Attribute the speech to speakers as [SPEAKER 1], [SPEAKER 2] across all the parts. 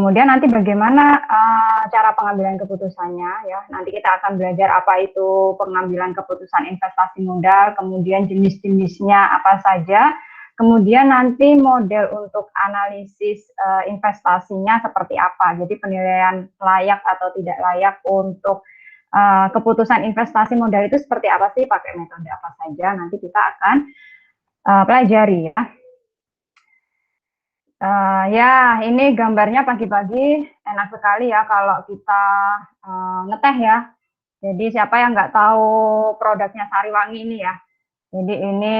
[SPEAKER 1] kemudian nanti bagaimana cara pengambilan keputusannya ya. Nanti kita akan belajar apa itu pengambilan keputusan investasi modal, kemudian jenis-jenisnya apa saja, kemudian nanti model untuk analisis investasinya seperti apa. Jadi penilaian layak atau tidak layak untuk keputusan investasi modal itu seperti apa sih, pakai metode apa saja, nanti kita akan pelajari ya. Ya, ini gambarnya pagi-pagi enak sekali ya kalau kita ngeteh ya. Jadi siapa yang nggak tahu produknya Sariwangi ini ya. Jadi ini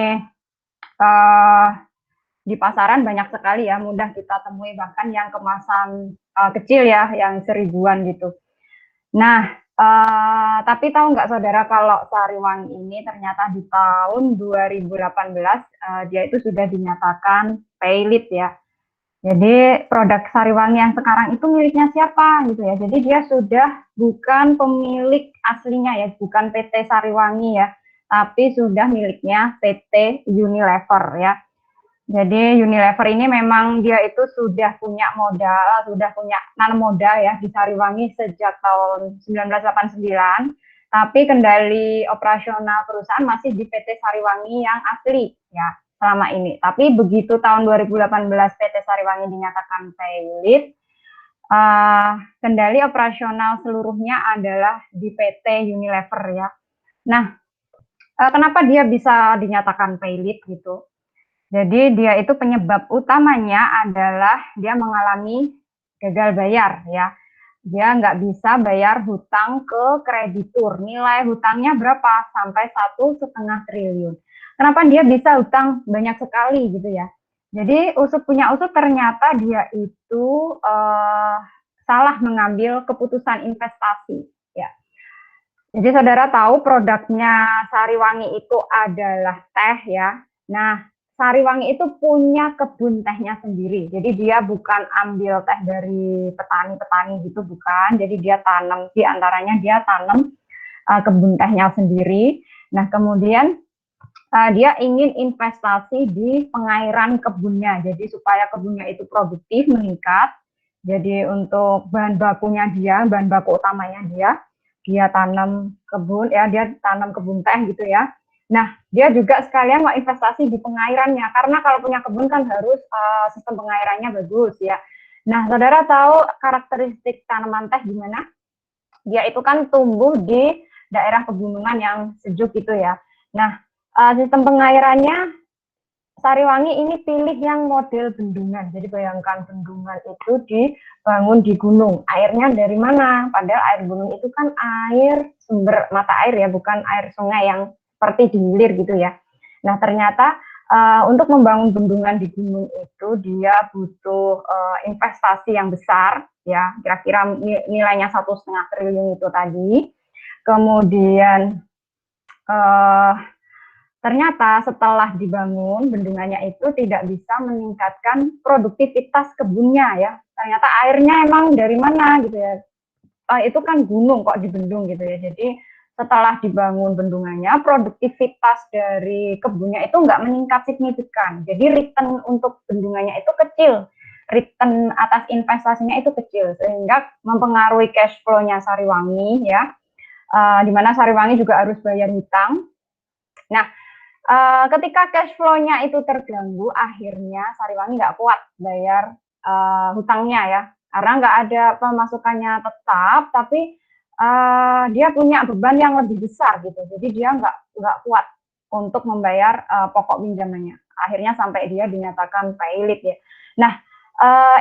[SPEAKER 1] di pasaran banyak sekali ya, mudah kita temui, bahkan yang kemasan kecil ya, yang 1000-an gitu. Nah, tapi tahu nggak saudara kalau Sariwangi ini ternyata di tahun 2018 dia itu sudah dinyatakan pailit ya. Jadi produk Sariwangi yang sekarang itu miliknya siapa gitu ya. Jadi dia sudah bukan pemilik aslinya ya, bukan PT Sariwangi ya, tapi sudah miliknya PT Unilever ya. Jadi Unilever ini memang dia itu sudah punya modal, sudah punya nanam modal ya di Sariwangi sejak tahun 1989, tapi kendali operasional perusahaan masih di PT Sariwangi yang asli ya selama ini. Tapi begitu tahun 2018 PT Sariwangi dinyatakan pailit, kendali operasional seluruhnya adalah di PT Unilever ya. Nah, kenapa dia bisa dinyatakan pailit gitu? Jadi dia itu penyebab utamanya adalah dia mengalami gagal bayar ya. Dia nggak bisa bayar hutang ke kreditur. Nilai hutangnya berapa? Sampai 1,5 triliun. Kenapa dia bisa hutang banyak sekali gitu ya? Jadi usut punya usut ternyata dia itu salah mengambil keputusan investasi ya. Jadi saudara tahu produknya Sariwangi itu adalah teh ya. Nah, Sariwangi itu punya kebun tehnya sendiri. Jadi dia bukan ambil teh dari petani-petani gitu, bukan. Jadi dia tanam, di antaranya dia tanam kebun tehnya sendiri. Nah, kemudian dia ingin investasi di pengairan kebunnya. Jadi supaya kebunnya itu produktif, meningkat. Jadi untuk bahan bakunya dia, bahan baku utamanya dia tanam kebun ya, dia tanam kebun teh gitu ya. Nah, dia juga sekalian mau investasi di pengairannya, karena kalau punya kebun kan harus sistem pengairannya bagus ya. Nah, saudara tahu karakteristik tanaman teh gimana? Dia itu kan tumbuh di daerah pegunungan yang sejuk gitu ya. Nah, sistem pengairannya Sariwangi ini pilih yang model bendungan. Jadi bayangkan bendungan itu dibangun di gunung. Airnya dari mana? Padahal air gunung itu kan air sumber mata air ya, bukan air sungai yang seperti di hilir gitu ya. Nah ternyata untuk membangun bendungan di gunung itu dia butuh investasi yang besar ya, kira-kira nilainya 1,5 triliun itu tadi. Kemudian ternyata setelah dibangun bendungannya itu tidak bisa meningkatkan produktivitas kebunnya ya. Ternyata airnya emang dari mana gitu ya. Itu kan gunung kok dibendung gitu ya. Jadi setelah dibangun bendungannya, produktivitas dari kebunnya itu nggak meningkat signifikan. Jadi return untuk bendungannya itu kecil. Return atas investasinya itu kecil. Sehingga mempengaruhi cash flow-nya Sariwangi ya. Di mana Sariwangi juga harus bayar hutang. Nah, ketika cash flow-nya itu terganggu, akhirnya Sariwangi nggak kuat bayar hutangnya ya, karena nggak ada pemasukannya tetap, tapi dia punya beban yang lebih besar gitu, jadi dia nggak kuat untuk membayar pokok pinjamannya. Akhirnya sampai dia dinyatakan pailit ya. Nah,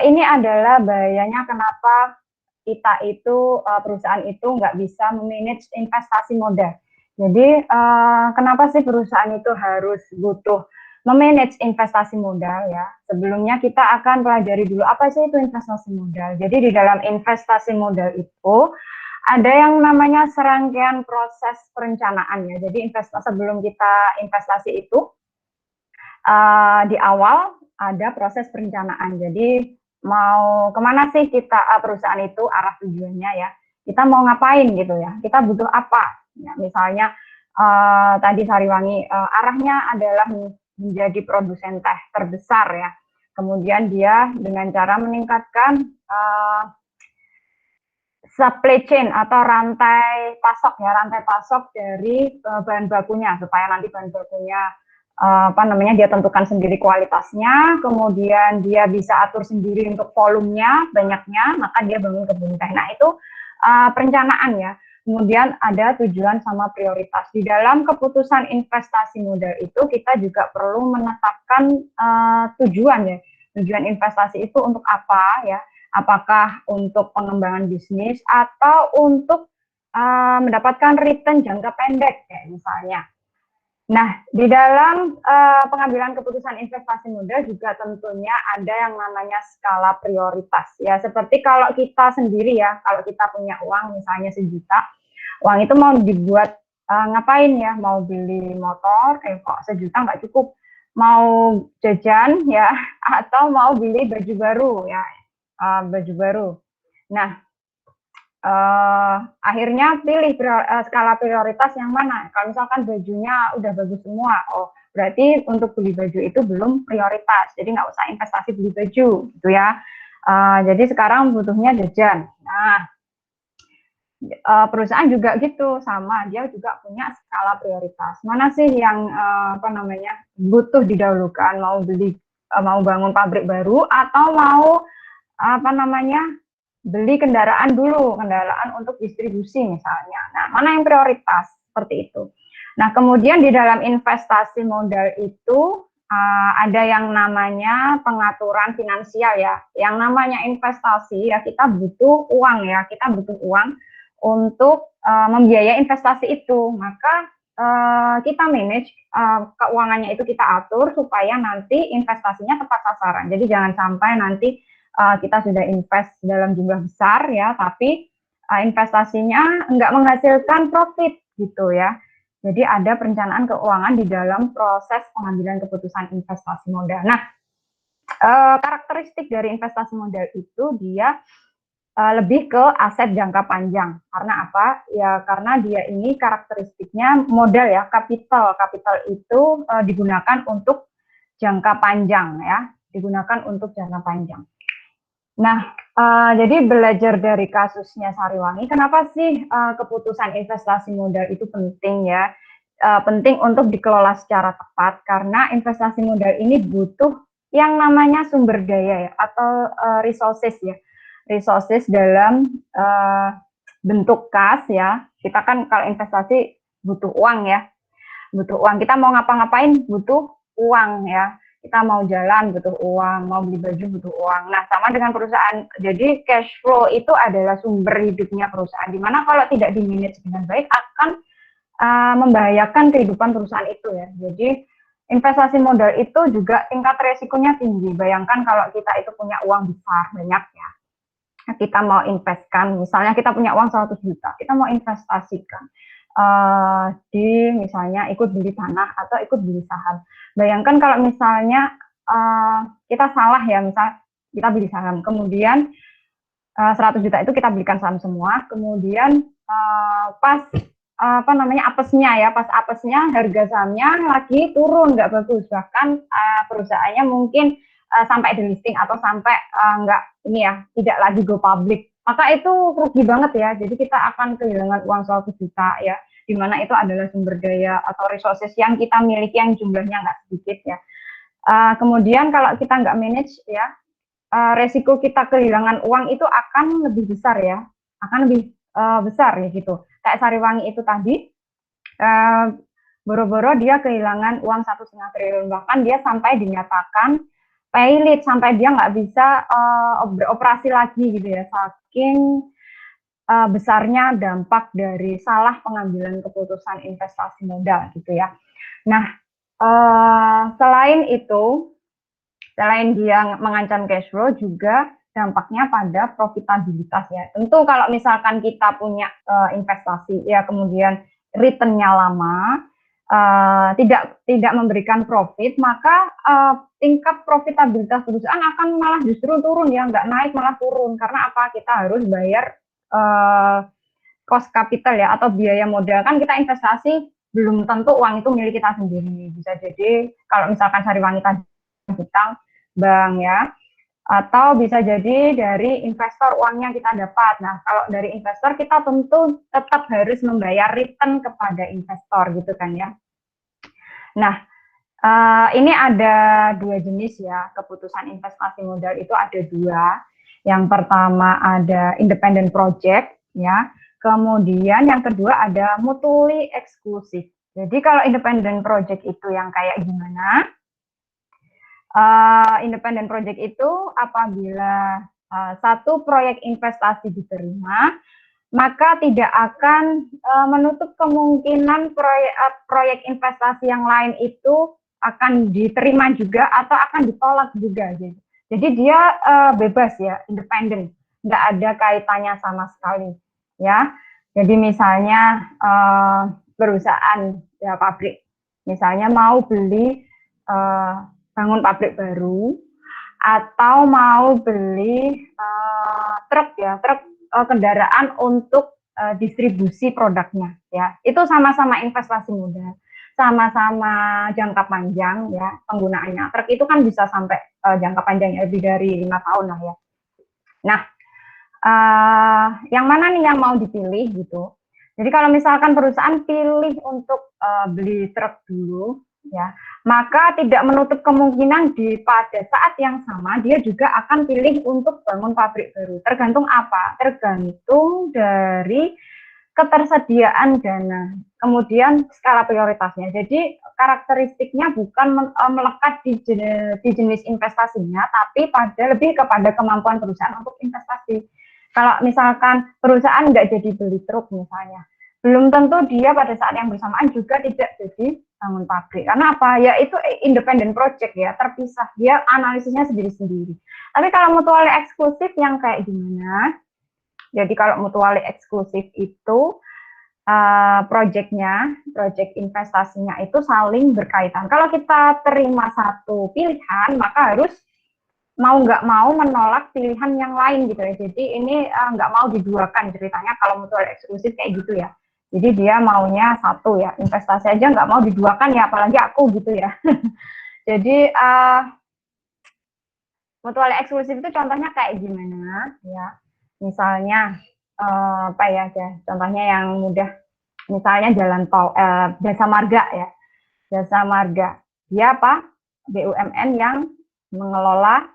[SPEAKER 1] ini adalah bahayanya kenapa kita itu perusahaan itu nggak bisa memanage investasi modal. Jadi kenapa sih perusahaan itu harus butuh memanage investasi modal ya? Sebelumnya kita akan pelajari dulu apa sih itu investasi modal. Jadi di dalam investasi modal itu ada yang namanya serangkaian proses perencanaan ya. Jadi sebelum kita investasi itu di awal ada proses perencanaan. Jadi mau kemana sih kita perusahaan itu arah tujuannya ya? Kita mau ngapain gitu ya? Kita butuh apa? Ya, misalnya tadi Sariwangi arahnya adalah menjadi produsen teh terbesar ya. Kemudian dia dengan cara meningkatkan supply chain atau rantai pasok ya, rantai pasok dari bahan bakunya supaya nanti bahan bakunya dia tentukan sendiri kualitasnya, kemudian dia bisa atur sendiri untuk volumenya, banyaknya, maka dia bangun kebun teh. Nah itu perencanaan ya. Kemudian ada tujuan sama prioritas. Di dalam keputusan investasi modal itu kita juga perlu menetapkan tujuan ya. Tujuan investasi itu untuk apa ya? Apakah untuk pengembangan bisnis atau untuk mendapatkan return jangka pendek ya misalnya. Nah, di dalam pengambilan keputusan investasi modal juga tentunya ada yang namanya skala prioritas. Ya, seperti kalau kita sendiri ya, kalau kita punya uang misalnya 1 juta, uang itu mau dibuat ngapain ya? Mau beli motor, kok 1 juta nggak cukup. Mau jajan ya, atau mau beli baju baru ya, baju baru. Nah, akhirnya pilih skala prioritas yang mana. Kalau misalkan bajunya udah bagus semua, oh berarti untuk beli baju itu belum prioritas. Jadi nggak usah investasi beli baju, gitu ya. Jadi sekarang butuhnya jajan. Nah, perusahaan juga gitu sama, dia juga punya skala prioritas. Mana sih yang butuh didahulukan? Mau beli, mau bangun pabrik baru atau mau beli kendaraan dulu, kendaraan untuk distribusi misalnya. Nah, mana yang prioritas? Seperti itu. Nah, kemudian di dalam investasi modal itu ada yang namanya pengaturan finansial ya. Yang namanya investasi ya kita butuh uang ya, kita butuh uang untuk membiayai investasi itu. Maka kita manage keuangannya itu kita atur supaya nanti investasinya tepat sasaran. Jadi jangan sampai nanti kita sudah invest dalam jumlah besar ya, tapi investasinya enggak menghasilkan profit gitu ya. Jadi ada perencanaan keuangan di dalam proses pengambilan keputusan investasi modal. Nah, karakteristik dari investasi modal itu dia lebih ke aset jangka panjang. Karena apa? Ya karena dia ini karakteristiknya modal ya, kapital. Kapital itu digunakan untuk jangka panjang ya, digunakan untuk jangka panjang. Nah, jadi belajar dari kasusnya Sariwangi, kenapa sih keputusan investasi modal itu penting ya? Penting untuk dikelola secara tepat karena investasi modal ini butuh yang namanya sumber daya ya atau resources ya, resources dalam bentuk kas ya. Kita kan kalau investasi butuh uang ya, butuh uang. Kita mau ngapa-ngapain butuh uang ya. Kita mau jalan butuh uang, mau beli baju butuh uang. Nah, sama dengan perusahaan. Jadi cash flow itu adalah sumber hidupnya perusahaan. Dimana kalau tidak dimanage dengan baik akan membahayakan kehidupan perusahaan itu ya. Jadi investasi modal itu juga tingkat resikonya tinggi. Bayangkan kalau kita itu punya uang besar banyak ya. Kita mau investkan, misalnya kita punya uang 100 juta, kita mau investasikan di misalnya ikut beli tanah atau ikut beli saham. Bayangkan kalau misalnya kita salah ya, misal kita beli saham, kemudian 100 juta itu kita belikan saham semua, kemudian pas apesnya ya, pas apesnya harga sahamnya lagi turun nggak bagus, bahkan perusahaannya mungkin sampai delisting atau sampai tidak lagi go public, maka itu rugi banget ya. Jadi kita akan kehilangan uang 100 juta ya, di mana itu adalah sumber daya atau resources yang kita miliki yang jumlahnya nggak sedikit ya. Kemudian kalau kita nggak manage ya, resiko kita kehilangan uang itu akan lebih besar ya, akan lebih besar ya gitu. Kayak Sariwangi itu tadi, boro-boro dia kehilangan uang 1,5 triliun, bahkan dia sampai dinyatakan pailit, sampai dia nggak bisa beroperasi lagi gitu ya, saking besarnya dampak dari salah pengambilan keputusan investasi modal gitu ya. Nah, selain itu, selain dia mengancam cash flow, juga dampaknya pada profitabilitas ya. Tentu kalau misalkan kita punya investasi ya, kemudian return-nya lama, tidak memberikan profit, maka tingkat profitabilitas perusahaan akan malah justru turun ya, nggak naik malah turun. Karena apa? Kita harus bayar cost capital ya, atau biaya modal. Kan kita investasi belum tentu uang itu milik kita sendiri. Bisa jadi kalau misalkan Sariwangi tadi hutang, bank ya, atau bisa jadi dari investor uangnya kita dapat. Nah, kalau dari investor kita tentu tetap harus membayar return kepada investor gitu kan ya. Nah, ini ada dua jenis ya, keputusan investasi modal itu ada dua. Yang pertama ada independent project ya, kemudian yang kedua ada mutually exclusive. Jadi kalau independent project itu yang kayak gimana? Independent project itu apabila satu proyek investasi diterima, maka tidak akan menutup kemungkinan proyek investasi yang lain itu akan diterima juga atau akan ditolak juga. Jadi dia bebas ya, independen, nggak ada kaitannya sama sekali ya. Jadi misalnya perusahaan ya pabrik, misalnya mau beli bangun pabrik baru atau mau beli truk ya, truk kendaraan untuk distribusi produknya ya. Itu sama-sama investasi modal, sama-sama jangka panjang ya penggunaannya. Truk itu kan bisa sampai jangka panjangnya lebih dari 5 tahun lah ya. Nah, yang mana nih yang mau dipilih gitu. Jadi kalau misalkan perusahaan pilih untuk beli truk dulu ya, maka tidak menutup kemungkinan pada saat yang sama dia juga akan pilih untuk bangun pabrik baru. Tergantung apa? Tergantung dari ketersediaan dana, kemudian skala prioritasnya. Jadi karakteristiknya bukan melekat di jenis investasinya, tapi lebih kepada kemampuan perusahaan untuk investasi. Kalau misalkan perusahaan nggak jadi beli truk misalnya, belum tentu dia pada saat yang bersamaan juga tidak jadi bangun pabrik. Karena apa? Ya itu independent project ya, terpisah. Dia analisisnya sendiri-sendiri. Tapi kalau mutually eksklusif yang kayak gimana? Jadi kalau mutually eksklusif itu project investasinya itu saling berkaitan. Kalau kita terima satu pilihan, maka harus mau nggak mau menolak pilihan yang lain gitu ya. Jadi ini nggak mau diduakan ceritanya kalau mutual eksklusif kayak gitu ya. Jadi dia maunya satu ya, investasi aja nggak mau diduakan ya, apalagi aku gitu ya. Jadi mutual eksklusif itu contohnya kayak gimana ya? Misalnya apa ya, contohnya yang mudah, misalnya jalan tol, jasa marga ya, jasa marga, dia apa, BUMN yang mengelola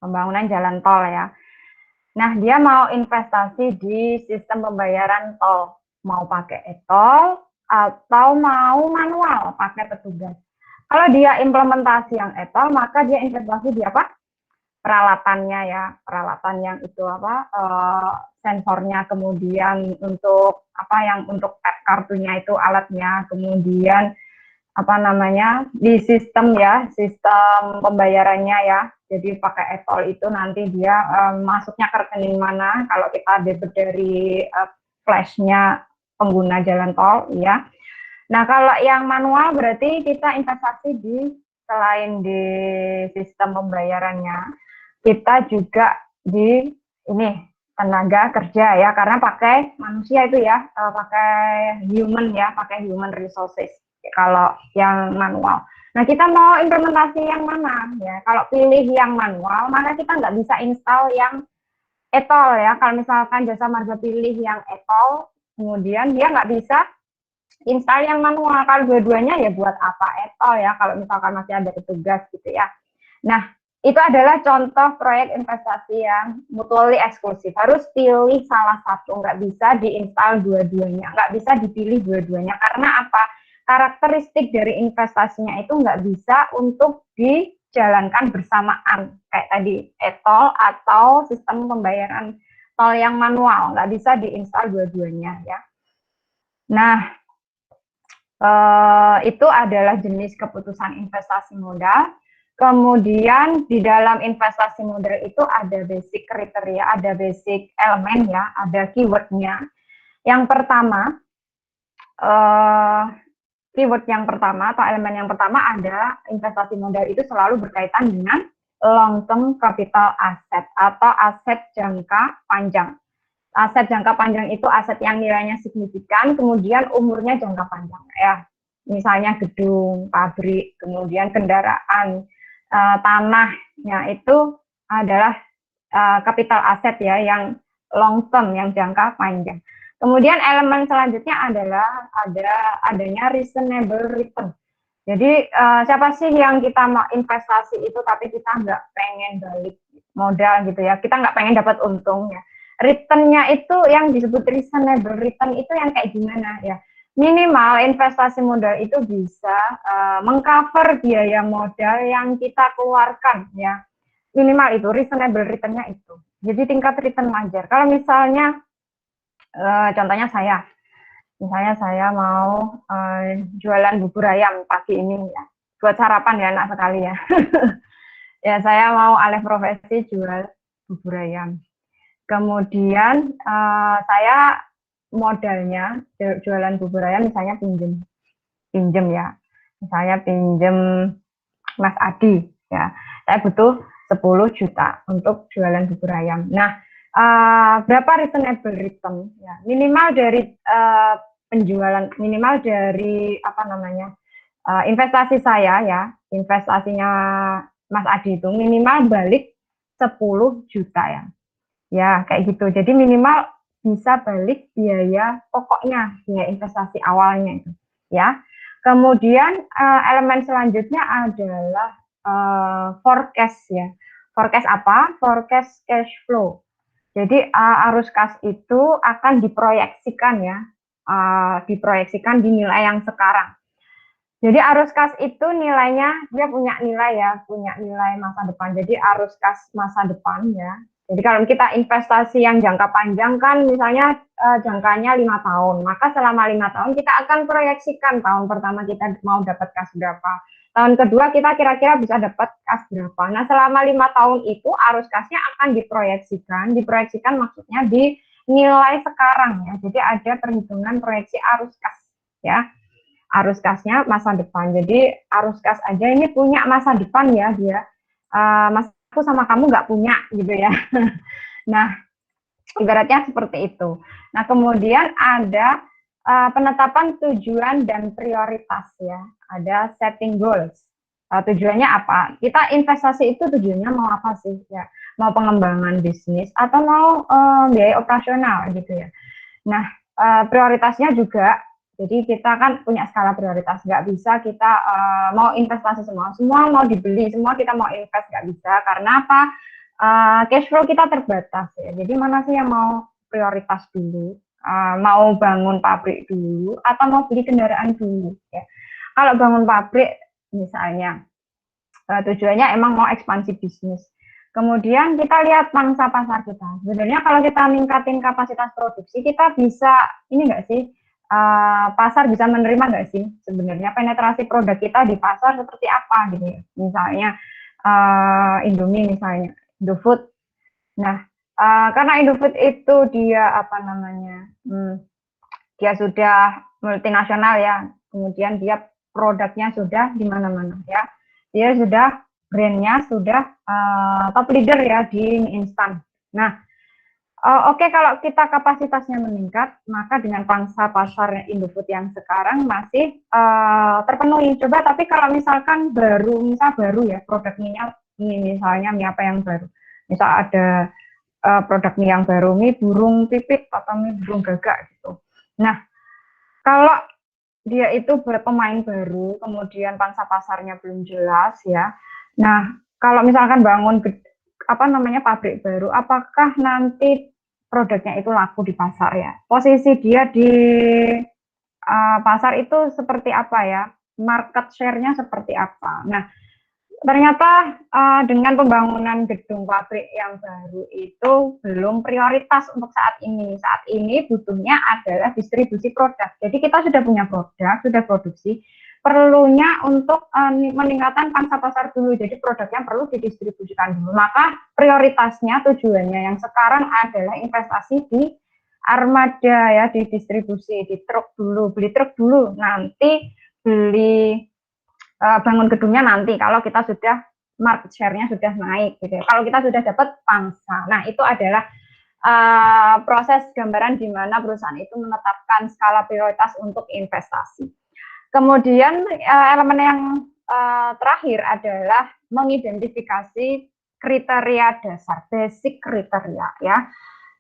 [SPEAKER 1] pembangunan jalan tol ya. Nah, dia mau investasi di sistem pembayaran tol, mau pakai e-tol atau mau manual pakai petugas. Kalau dia implementasi yang e-tol, maka dia investasi di apa, peralatannya ya, peralatan yang itu apa, sensornya, kemudian untuk apa yang untuk kartunya itu alatnya, kemudian apa namanya di sistem ya, sistem pembayarannya ya. Jadi pakai e-tol itu nanti dia masuknya ke rekening mana, kalau kita debit dari flashnya pengguna jalan tol ya. Nah kalau yang manual berarti kita investasi di, selain di sistem pembayarannya, kita juga di ini tenaga kerja ya, karena pakai manusia itu ya, pakai human ya, pakai human resources kalau yang manual. Nah kita mau implementasi yang mana ya? Kalau pilih yang manual, maka kita nggak bisa install yang e-tol ya. Kalau misalkan jasa marga pilih yang e-tol, kemudian dia nggak bisa install yang manual. Kalau dua-duanya ya buat apa e-tol ya, kalau misalkan masih ada petugas gitu ya. Nah, itu adalah contoh proyek investasi yang mutually eksklusif. Harus pilih salah satu, nggak bisa diinstal dua-duanya, nggak bisa dipilih dua-duanya. Karena apa? Karakteristik dari investasinya itu nggak bisa untuk dijalankan bersamaan. Kayak tadi, e-tol atau sistem pembayaran tol yang manual, nggak bisa diinstal dua-duanya ya. Nah, itu adalah jenis keputusan investasi modal. Kemudian di dalam investasi modal itu ada basic kriteria, ada basic elemen ya, ada keywordnya. Yang pertama, keyword yang pertama atau elemen yang pertama ada investasi modal itu selalu berkaitan dengan long term capital asset atau aset jangka panjang. Aset jangka panjang itu aset yang nilainya signifikan, kemudian umurnya jangka panjang ya. Misalnya gedung, pabrik, kemudian kendaraan, tanahnya itu adalah capital aset ya, yang long term, yang jangka panjang. Kemudian elemen selanjutnya adalah adanya reasonable return. Jadi siapa sih yang kita mau investasi itu tapi kita nggak pengen balik modal gitu ya, kita nggak pengen dapat untung ya. Returnnya itu yang disebut reasonable return itu yang kayak gimana ya? Minimal investasi modal itu bisa mengcover biaya modal yang kita keluarkan ya. Minimal itu reasonable return-nya itu. Jadi tingkat return wajar. Kalau misalnya contohnya misalnya saya mau jualan bubur ayam pagi ini ya, buat sarapan ya, enak sekali ya. Ya, saya mau alih profesi jual bubur ayam. Kemudian saya modalnya jualan bubur ayam misalnya pinjem ya. Misalnya pinjem Mas Adi ya. Saya butuh 10 juta untuk jualan bubur ayam. Nah, berapa reasonable return ya? Minimal dari penjualan, minimal dari apa namanya? Investasi saya ya, investasinya Mas Adi itu minimal balik 10 juta ya. Ya, kayak gitu. Jadi minimal bisa balik biaya pokoknya, biaya investasi awalnya itu. Ya. Kemudian elemen selanjutnya adalah forecast ya. Forecast apa? Forecast cash flow. Jadi arus kas itu akan diproyeksikan ya, diproyeksikan di nilai yang sekarang. Jadi arus kas itu nilainya, dia punya nilai ya, punya nilai masa depan. Jadi arus kas masa depan ya. Jadi kalau kita investasi yang jangka panjang kan misalnya jangkanya 5 tahun, maka selama 5 tahun kita akan proyeksikan tahun pertama kita mau dapat kas berapa. Tahun kedua kita kira-kira bisa dapat kas berapa. Nah selama 5 tahun itu arus kasnya akan diproyeksikan maksudnya di nilai sekarang ya. Jadi ada perhitungan proyeksi arus kas ya, arus kasnya masa depan. Jadi arus kas aja ini punya masa depan ya dia. Mas aku sama kamu nggak punya gitu ya. Nah, ibaratnya seperti itu. Nah, kemudian ada penetapan tujuan dan prioritas ya. Ada setting goals. Tujuannya apa? Kita investasi itu tujuannya mau apa sih ya? Mau pengembangan bisnis atau mau biaya operasional gitu ya. Nah, prioritasnya juga, jadi kita kan punya skala prioritas, nggak bisa kita mau investasi semua mau dibeli, semua kita mau invest, nggak bisa, karena apa? Cash flow kita terbatas ya, jadi mana sih yang mau prioritas dulu, mau bangun pabrik dulu, atau mau beli kendaraan dulu ya. Kalau bangun pabrik misalnya, tujuannya emang mau ekspansi bisnis. Kemudian kita lihat pangsa pasar kita. Sebenarnya kalau kita meningkatin kapasitas produksi, kita bisa ini nggak sih, pasar bisa menerima nggak sih sebenarnya penetrasi produk kita di pasar seperti apa gitu ya. Misalnya Indomie misalnya, Indofood. Nah, karena Indofood itu dia apa namanya, dia sudah multinasional ya, kemudian dia produknya sudah di mana-mana ya, dia sudah brandnya sudah top leader ya di mie instan. Nah, oke, kalau kita kapasitasnya meningkat, maka dengan pangsa pasar Indofood yang sekarang masih terpenuhi. Coba tapi kalau misalkan baru ya produk minyak, misalnya mie apa yang baru, misal ada produk mie yang baru, mie burung pipit atau mie burung gagak gitu. Nah, kalau dia itu pemain baru, kemudian pangsa pasarnya belum jelas ya. Nah, kalau misalkan bangun apa namanya pabrik baru, apakah nanti produknya itu laku di pasar ya? Posisi dia di pasar itu seperti apa ya? Market share-nya seperti apa? Nah, ternyata dengan pembangunan gedung pabrik yang baru itu belum prioritas untuk saat ini. Saat ini butuhnya adalah distribusi produk. Jadi kita sudah punya produk, sudah produksi, perlunya untuk meningkatkan pangsa pasar dulu. Jadi produknya perlu didistribusikan dulu. Maka prioritasnya, tujuannya yang sekarang adalah investasi di armada ya, di distribusi, di truk dulu, beli truk dulu, nanti beli bangun gedungnya nanti kalau kita sudah market share-nya sudah naik gitu. Kalau kita sudah dapat pangsa. Nah, itu adalah proses gambaran di mana perusahaan itu menetapkan skala prioritas untuk investasi. Kemudian elemen yang terakhir adalah mengidentifikasi kriteria dasar, basic kriteria ya.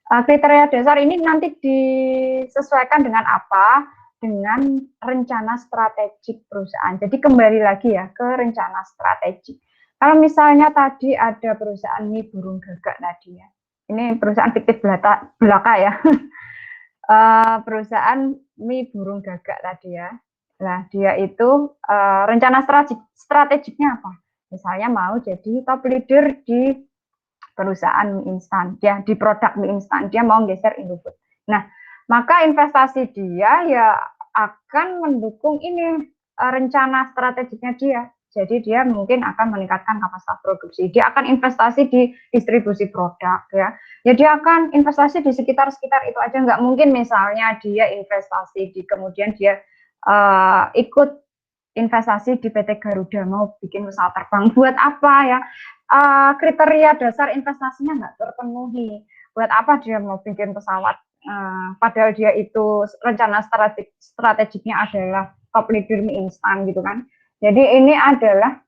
[SPEAKER 1] Kriteria dasar ini nanti disesuaikan dengan apa? Dengan rencana strategik perusahaan. Jadi kembali lagi ya ke rencana strategik. Kalau misalnya tadi ada perusahaan mie burung gagak tadi ya. Ini perusahaan fiktif belaka ya. Perusahaan mie burung gagak tadi ya. Nah, dia itu rencana strategiknya apa? Misalnya mau jadi top leader di perusahaan mie instan, ya di produk mie instan, dia mau geser Indofood. Nah, maka investasi dia ya akan mendukung ini rencana strategiknya dia. Jadi dia mungkin akan meningkatkan kapasitas produksi. Dia akan investasi di distribusi produk ya. Ya dia akan investasi di sekitar itu aja. Nggak mungkin misalnya dia investasi di kemudian dia ikut investasi di PT Garuda mau bikin pesawat terbang. Buat apa ya? Kriteria dasar investasinya nggak terpenuhi. Buat apa dia mau bikin pesawat? Padahal dia itu rencana strategiknya adalah top leader mie instan gitu kan. Jadi ini adalah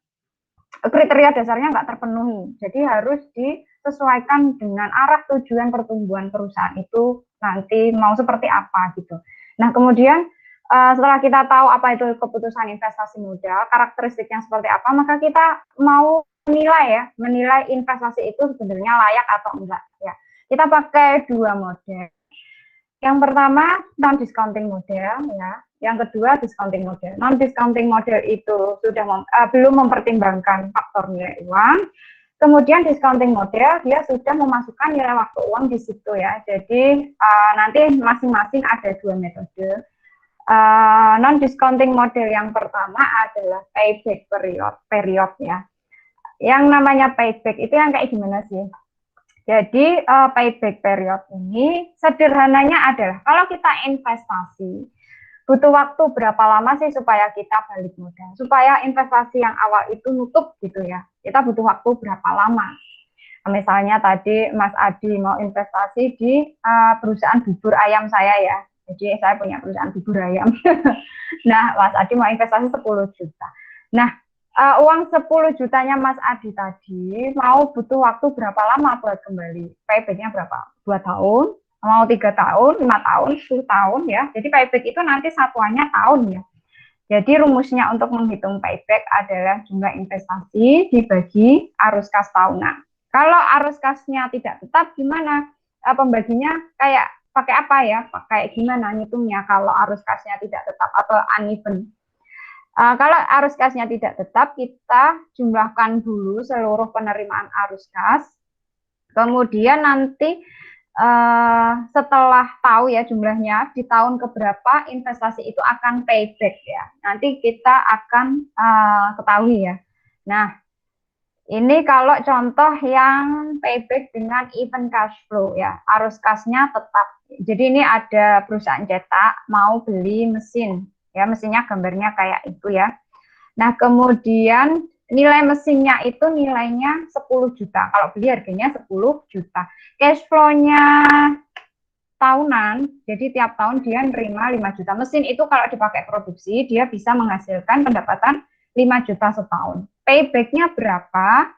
[SPEAKER 1] kriteria dasarnya nggak terpenuhi. Jadi harus disesuaikan dengan arah tujuan pertumbuhan perusahaan itu nanti mau seperti apa gitu. Nah kemudian setelah kita tahu apa itu keputusan investasi modal, karakteristiknya seperti apa, maka kita mau menilai investasi itu sebenarnya layak atau enggak ya. Kita pakai dua model. Yang pertama non discounting model ya, yang kedua discounting model. Non discounting model itu sudah belum mempertimbangkan faktor nilai uang. Kemudian discounting model dia sudah memasukkan nilai waktu uang di situ ya. Jadi nanti masing-masing ada dua metode. Non discounting model yang pertama adalah payback period ya. Yang namanya payback itu yang kayak gimana sih? Jadi payback period ini sederhananya adalah kalau kita investasi butuh waktu berapa lama sih supaya kita balik modal, supaya investasi yang awal itu nutup gitu ya. Kita butuh waktu berapa lama? Misalnya tadi Mas Adi mau investasi di perusahaan bubur ayam saya ya. Jadi saya punya perusahaan bubur ayam. Nah, Mas Adi mau investasi 10 juta. Nah, uang 10 jutanya Mas Adi tadi mau butuh waktu berapa lama buat kembali? Payback-nya berapa? 2 tahun, mau 3 tahun, 5 tahun, 10 tahun ya. Jadi payback itu nanti satuannya tahun ya. Jadi rumusnya untuk menghitung payback adalah jumlah investasi dibagi arus kas tahunan. Kalau arus kasnya tidak tetap gimana? Pembaginya kayak pakai apa ya? Pakai gimana ngitungnya kalau arus kasnya tidak tetap atau uneven? Kalau arus kasnya tidak tetap, kita jumlahkan dulu seluruh penerimaan arus kas. Kemudian nanti setelah tahu ya jumlahnya di tahun keberapa investasi itu akan payback ya. Nanti kita akan ketahui ya. Nah, ini kalau contoh yang payback dengan even cash flow ya, arus kasnya tetap. Jadi ini ada perusahaan cetak mau beli mesin, ya mesinnya gambarnya kayak itu ya. Nah kemudian nilai mesinnya itu nilainya 10 juta, kalau beli harganya 10 juta. Cash flow-nya tahunan, jadi tiap tahun dia nerima 5 juta. Mesin itu kalau dipakai produksi, dia bisa menghasilkan pendapatan 5 juta setahun. Payback-nya berapa?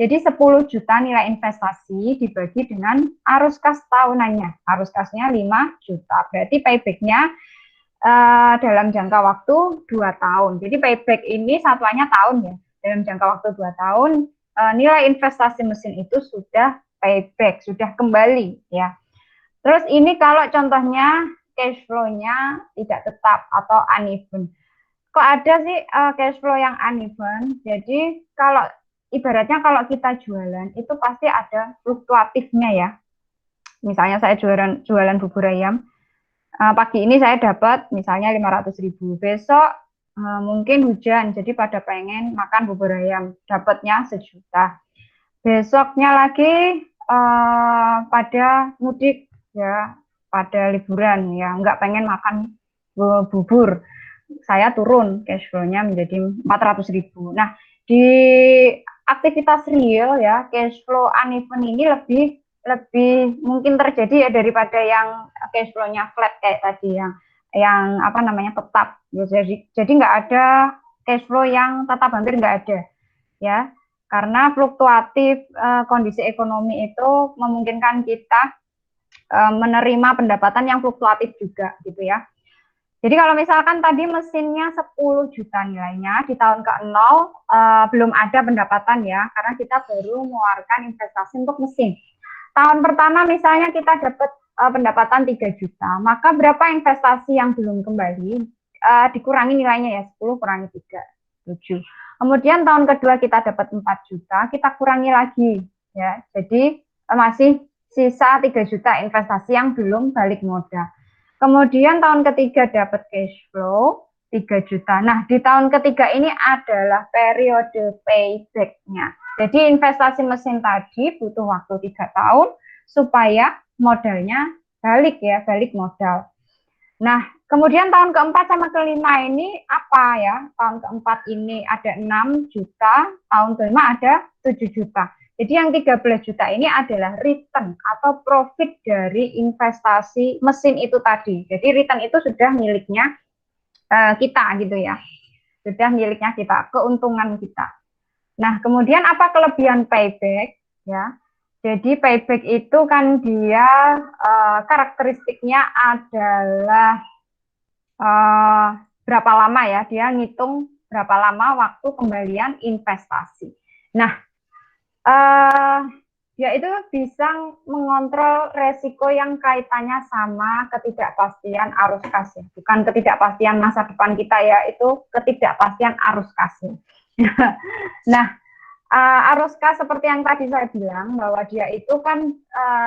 [SPEAKER 1] Jadi 10 juta nilai investasi dibagi dengan arus kas tahunannya. Arus kasnya 5 juta. Berarti payback-nya dalam jangka waktu 2 tahun. Jadi payback ini satuannya tahun ya. Dalam jangka waktu 2 tahun, nilai investasi mesin itu sudah payback, sudah kembali ya. Terus ini kalau contohnya cash flow-nya tidak tetap atau uneven. Kok ada sih cash flow yang uneven? Jadi kalau ibaratnya kalau kita jualan itu pasti ada fluktuatifnya ya. Misalnya saya jualan bubur ayam, pagi ini saya dapat misalnya 500.000, besok mungkin hujan, jadi pada pengen makan bubur ayam, dapatnya 1 juta. Besoknya lagi pada mudik ya, pada liburan ya, nggak pengen makan bubur, saya turun cash flow-nya menjadi 400.000. Nah, di aktivitas real ya, cash flow uneven ini lebih mungkin terjadi ya daripada yang cash flow-nya flat kayak tadi yang apa namanya tetap. Jadi nggak ada cash flow yang tetap hampir nggak ada, ya. Karena fluktuatif kondisi ekonomi itu memungkinkan kita menerima pendapatan yang fluktuatif juga, gitu ya. Jadi kalau misalkan tadi mesinnya 10 juta nilainya, di tahun ke-0 belum ada pendapatan ya, karena kita baru mengeluarkan investasi untuk mesin. Tahun pertama misalnya kita dapat pendapatan 3 juta, maka berapa investasi yang belum kembali? Dikurangi nilainya ya, 10 kurangi 3, 7. Kemudian tahun kedua kita dapat 4 juta, kita kurangi lagi ya. Jadi masih sisa 3 juta investasi yang belum balik modal. Kemudian tahun ketiga dapat cash flow 3 juta. Nah, di tahun ketiga ini adalah periode payback-nya. Jadi investasi mesin tadi butuh waktu 3 tahun supaya modalnya balik ya, balik modal. Nah, kemudian tahun keempat sama kelima ini apa ya? Tahun keempat ini ada 6 juta, tahun kelima ada 7 juta. Jadi yang 13 juta ini adalah return atau profit dari investasi mesin itu tadi. Jadi return itu sudah miliknya kita gitu ya. Sudah miliknya kita, keuntungan kita. Nah, kemudian apa kelebihan payback ya? Jadi payback itu kan dia karakteristiknya adalah berapa lama ya, dia ngitung berapa lama waktu kembalian investasi. Nah, dia itu bisa mengontrol resiko yang kaitannya sama ketidakpastian arus kas ya. Bukan ketidakpastian masa depan kita ya, itu ketidakpastian arus kas. Nah, arus kas seperti yang tadi saya bilang bahwa dia itu kan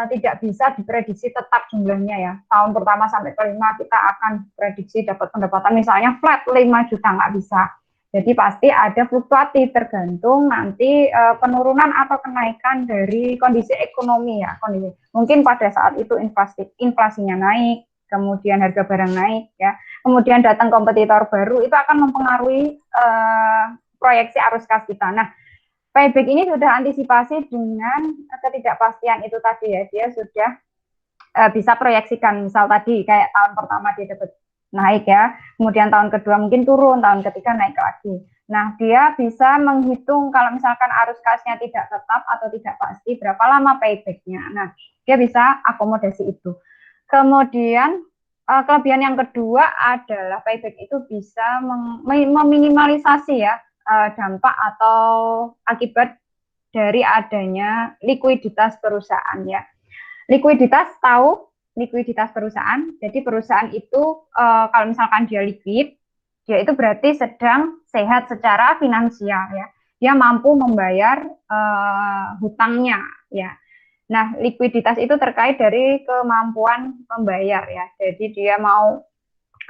[SPEAKER 1] tidak bisa diprediksi tetap jumlahnya ya. Tahun pertama sampai kelima kita akan prediksi dapat pendapatan misalnya flat 5 juta, nggak bisa. Jadi pasti ada fluktuatif tergantung nanti penurunan atau kenaikan dari kondisi ekonomi ya. Kondisi. Mungkin pada saat itu inflasinya naik, kemudian harga barang naik ya. Kemudian datang kompetitor baru itu akan mempengaruhi proyeksi arus kas kita. Nah, payback ini sudah antisipasi dengan ketidakpastian itu tadi ya. Dia sudah bisa proyeksikan, misal tadi kayak tahun pertama dia dapat naik ya, kemudian tahun kedua mungkin turun, tahun ketiga naik lagi. Nah, dia bisa menghitung kalau misalkan arus kasnya tidak tetap atau tidak pasti, berapa lama paybacknya. Nah, dia bisa akomodasi itu. Kemudian kelebihan yang kedua adalah payback itu bisa meminimalisasi ya dampak atau akibat dari adanya likuiditas perusahaan ya. Likuiditas tahu likuiditas perusahaan. Jadi perusahaan itu kalau misalkan dia liquid, dia itu berarti sedang sehat secara finansial ya. Dia mampu membayar hutangnya ya. Nah, likuiditas itu terkait dari kemampuan membayar ya. Jadi dia mau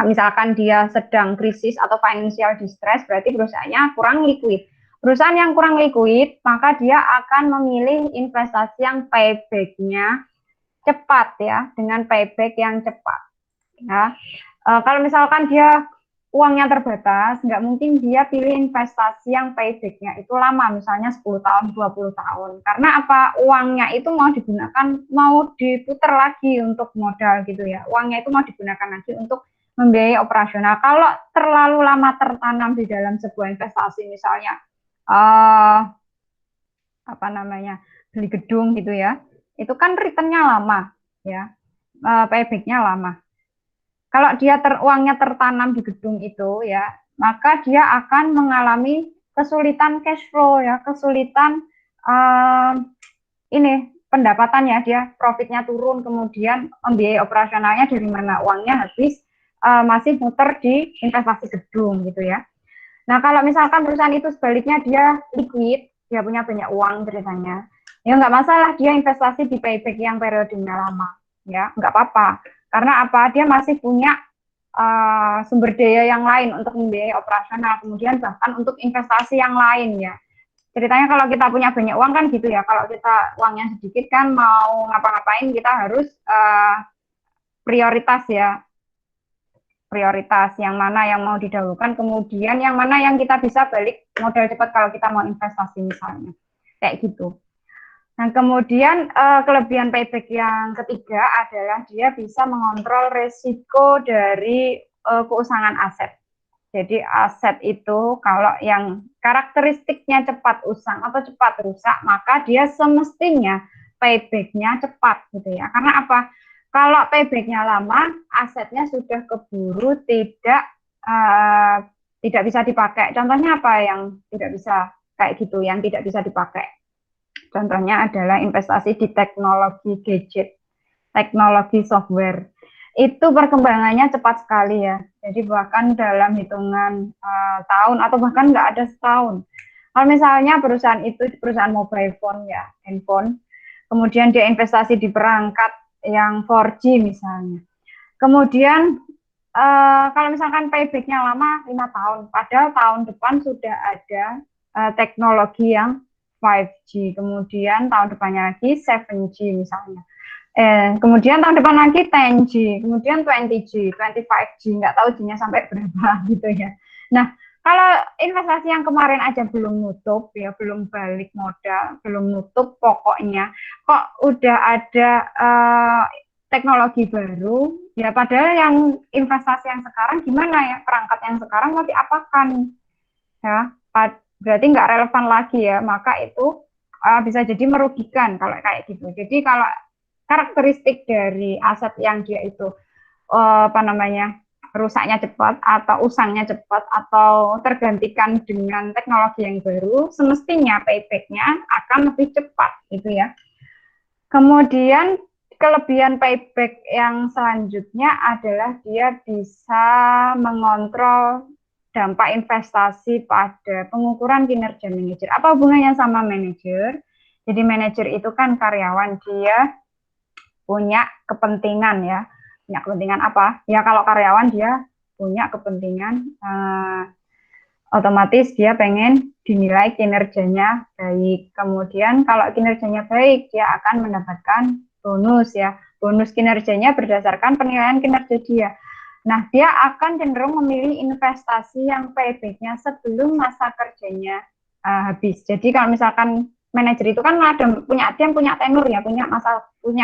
[SPEAKER 1] misalkan dia sedang krisis atau financial distress, berarti perusahaannya kurang liquid. Perusahaan yang kurang liquid, maka dia akan memilih investasi yang payback-nya cepat ya, dengan payback yang cepat. Ya. Kalau misalkan dia uangnya terbatas, nggak mungkin dia pilih investasi yang payback-nya itu lama, misalnya 10 tahun, 20 tahun. Karena apa? Uangnya itu mau digunakan, mau diputar lagi untuk modal gitu ya. Uangnya itu mau digunakan lagi untuk membiayai operasional. Kalau terlalu lama tertanam di dalam sebuah investasi, misalnya apa namanya, beli gedung gitu ya, itu kan returnnya lama ya, payback-nya lama. Kalau dia uangnya tertanam di gedung itu ya, maka dia akan mengalami kesulitan cash flow ya, kesulitan ini pendapatannya, dia profitnya turun, kemudian biaya operasionalnya dari mana, uangnya habis masih muter di investasi gedung gitu ya. Nah, kalau misalkan perusahaan itu sebaliknya dia liquid, dia punya banyak uang ceritanya, ya nggak masalah dia investasi di payback yang periodenya lama, ya nggak apa-apa. Karena apa? Dia masih punya sumber daya yang lain untuk membiayai operasional, kemudian bahkan untuk investasi yang lain ya. Ceritanya kalau kita punya banyak uang kan gitu ya, kalau kita uangnya sedikit kan mau ngapa-ngapain kita harus prioritas ya, prioritas yang mana yang mau didahulukan, kemudian yang mana yang kita bisa balik modal cepat kalau kita mau investasi misalnya, kayak gitu. Nah, kemudian kelebihan payback yang ketiga adalah dia bisa mengontrol resiko dari keusangan aset. Jadi aset itu kalau yang karakteristiknya cepat usang atau cepat rusak, maka dia semestinya payback-nya cepat gitu ya. Karena apa? Kalau payback-nya lama, asetnya sudah keburu uh, tidak bisa dipakai. Contohnya apa yang tidak bisa kayak gitu, yang tidak bisa dipakai? Contohnya adalah investasi di teknologi gadget, teknologi software. Itu perkembangannya cepat sekali ya. Jadi bahkan dalam hitungan tahun atau bahkan nggak ada setahun. Kalau misalnya perusahaan itu perusahaan mobile phone ya, handphone, kemudian dia investasi di perangkat yang 4G misalnya. Kemudian kalau misalkan payback-nya lama 5 tahun, padahal tahun depan sudah ada teknologi yang 5G, kemudian tahun depannya lagi 7G misalnya. Kemudian tahun depan lagi 10G, kemudian 20G, 25G, nggak tahu G-nya sampai berapa gitu ya. Nah, kalau investasi yang kemarin aja belum nutup, ya belum balik modal, belum nutup pokoknya, kok udah ada teknologi baru, ya padahal yang investasi yang sekarang gimana ya, perangkat yang sekarang mau diapakan, ya, berarti nggak relevan lagi ya, maka itu bisa jadi merugikan kalau kayak gitu. Jadi kalau karakteristik dari aset yang dia itu apa namanya rusaknya cepat atau usangnya cepat atau tergantikan dengan teknologi yang baru, semestinya payback-nya akan lebih cepat gitu ya. Kemudian kelebihan payback yang selanjutnya adalah dia bisa mengontrol dampak investasi pada pengukuran kinerja manajer. Apa hubungannya sama manajer? Jadi manajer itu kan karyawan, dia punya kepentingan ya. Punya kepentingan apa? Ya kalau karyawan dia punya kepentingan otomatis dia pengen dinilai kinerjanya baik. Kemudian kalau kinerjanya baik, dia akan mendapatkan bonus ya. Bonus kinerjanya berdasarkan penilaian kinerja dia. Nah, dia akan cenderung memilih investasi yang payback-nya sebelum masa kerjanya habis. Jadi kalau misalkan manajer itu kan ada punya tenur ya, punya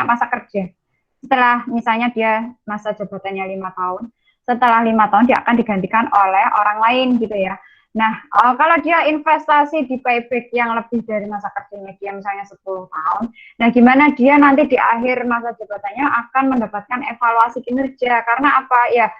[SPEAKER 1] masa kerja. Setelah misalnya dia masa jabatannya 5 tahun, setelah 5 tahun dia akan digantikan oleh orang lain gitu ya. Nah, kalau dia investasi di payback yang lebih dari masa kerjanya dia misalnya 10 tahun, nah gimana dia nanti di akhir masa jabatannya akan mendapatkan evaluasi kinerja, karena apa ya,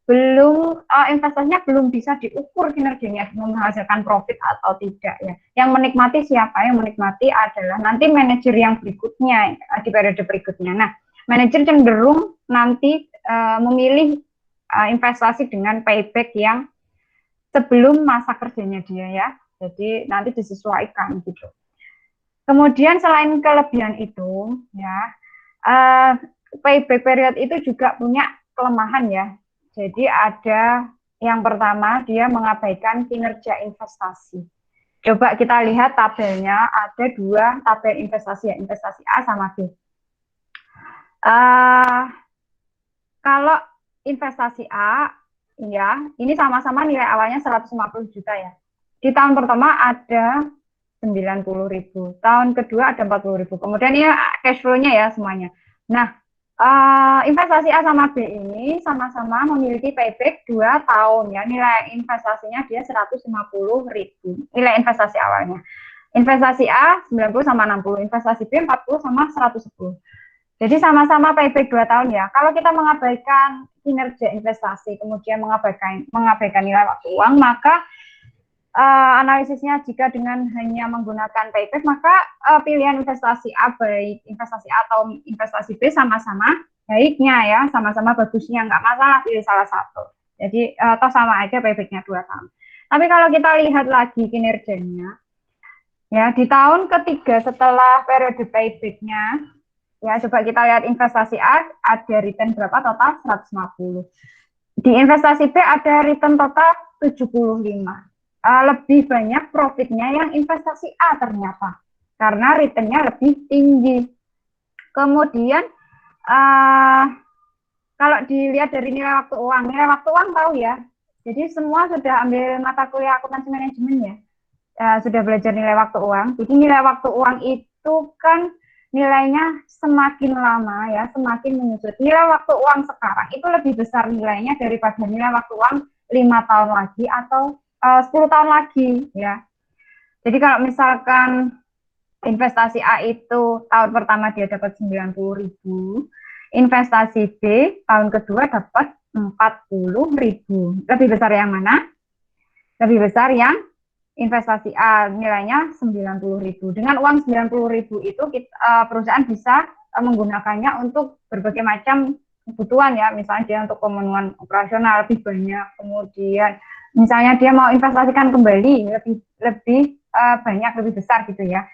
[SPEAKER 1] belum investasinya belum bisa diukur kinerjanya menghasilkan profit atau tidak ya. Yang menikmati siapa? Yang menikmati adalah nanti manajer yang berikutnya di periode berikutnya. Nah, manajer cenderung nanti memilih investasi dengan payback yang sebelum masa kerjanya dia ya. Jadi nanti disesuaikan gitu. Kemudian selain kelebihan itu ya, payback period itu juga punya kelemahan ya. Jadi ada yang pertama, dia mengabaikan kinerja investasi. Coba kita lihat tabelnya, ada dua tabel investasi ya, investasi A sama B. Kalau investasi A, ya, ini sama-sama nilai awalnya 150 juta ya. Di tahun pertama ada 90.000, tahun kedua ada 40.000. Kemudian ini cash flow-nya ya semuanya. Nah, investasi A sama B ini sama-sama memiliki payback 2 tahun ya. Nilai investasinya dia 150.000. Nilai investasi awalnya. Investasi A 90 sama 60, investasi B 40 sama 110. Jadi sama-sama payback 2 tahun ya. Kalau kita mengabaikan kinerja investasi, kemudian mengabaikan nilai waktu uang, maka analisisnya jika dengan hanya menggunakan payback, maka pilihan investasi A baik investasi A atau investasi B sama-sama baiknya ya, sama-sama bagusnya, nggak masalah pilih salah satu. Jadi toh sama aja paybacknya 2 tahun. Tapi kalau kita lihat lagi kinerjanya, ya di tahun ketiga setelah periode paybacknya, ya coba kita lihat investasi A ada return berapa total 150. Di investasi B ada return total 75. Lebih banyak profitnya yang investasi A ternyata, karena returnnya lebih tinggi. Kemudian kalau dilihat dari nilai waktu uang tahu ya. Jadi semua sudah ambil mata kuliah akuntansi manajemen ya, sudah belajar nilai waktu uang. Jadi nilai waktu uang itu kan nilainya semakin lama ya, semakin menyusut. Nilai waktu uang sekarang itu lebih besar nilainya daripada nilai waktu uang 5 tahun lagi atau 10 tahun lagi ya. Jadi kalau misalkan investasi A itu tahun pertama dia dapat 90.000, investasi B tahun kedua dapat 40.000. Lebih besar yang mana? Lebih besar yang investasi A, nilainya 90.000. Dengan uang 90.000 itu perusahaan bisa menggunakannya untuk berbagai macam kebutuhan ya, misalnya dia untuk pemenuhan operasional lebih banyak, kemudian misalnya dia mau investasikan kembali lebih banyak, lebih besar gitu ya.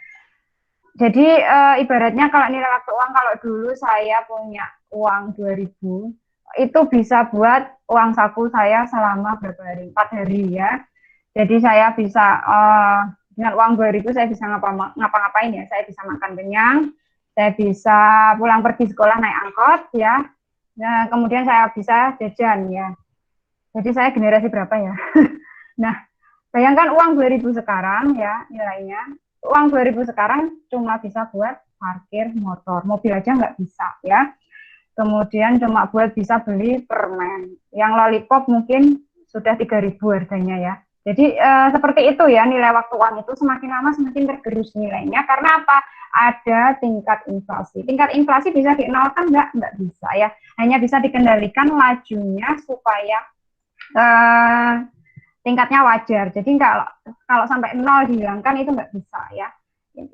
[SPEAKER 1] Jadi ibaratnya kalau nilai waktu uang, kalau dulu saya punya uang 2.000, itu bisa buat uang saku saya selama berapa hari? 4 hari ya. Jadi saya bisa dengan uang 2.000 saya bisa ngapa-ngapain ya. Saya bisa makan kenyang, saya bisa pulang pergi sekolah naik angkot ya. Nah, kemudian saya bisa jajan ya. Jadi saya generasi berapa ya? Nah, bayangkan uang 2.000 sekarang ya nilainya. Uang 2.000 sekarang cuma bisa buat parkir motor. Mobil aja nggak bisa ya. Kemudian cuma buat bisa beli permen. Yang lollipop mungkin sudah 3.000 harganya ya. Jadi seperti itu ya, nilai waktu uang itu semakin lama semakin tergerus nilainya. Karena apa? Ada tingkat inflasi. Tingkat inflasi bisa dinolkan nggak bisa ya. Hanya bisa dikendalikan lajunya supaya tingkatnya wajar. Jadi kalau sampai nol dihilangkan itu nggak bisa ya.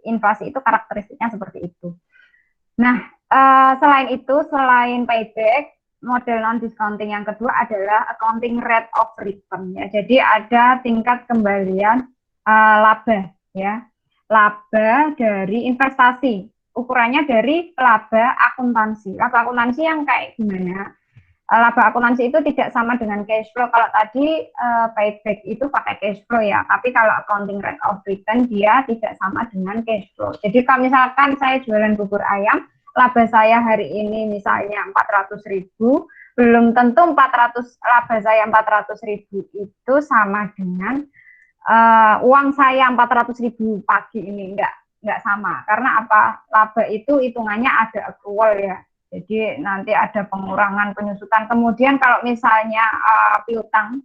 [SPEAKER 1] Inflasi itu karakteristiknya seperti itu. Nah, selain payback, model non discounting yang kedua adalah accounting rate of return ya. Jadi ada tingkat kembalian laba ya. Laba dari investasi. Ukurannya dari laba akuntansi. Laba akuntansi yang kayak gimana? Laba akuntansi itu tidak sama dengan cash flow. Kalau tadi payback itu pakai cash flow ya, tapi kalau accounting rate of return dia tidak sama dengan cash flow. Jadi kalau misalkan saya jualan bubur ayam, laba saya hari ini misalnya 400.000, belum tentu laba saya 400.000 itu sama dengan uang saya 400.000 pagi ini, enggak sama. Karena apa? Laba itu hitungannya ada accrual ya. Jadi nanti ada pengurangan penyusutan. Kemudian kalau misalnya piutang,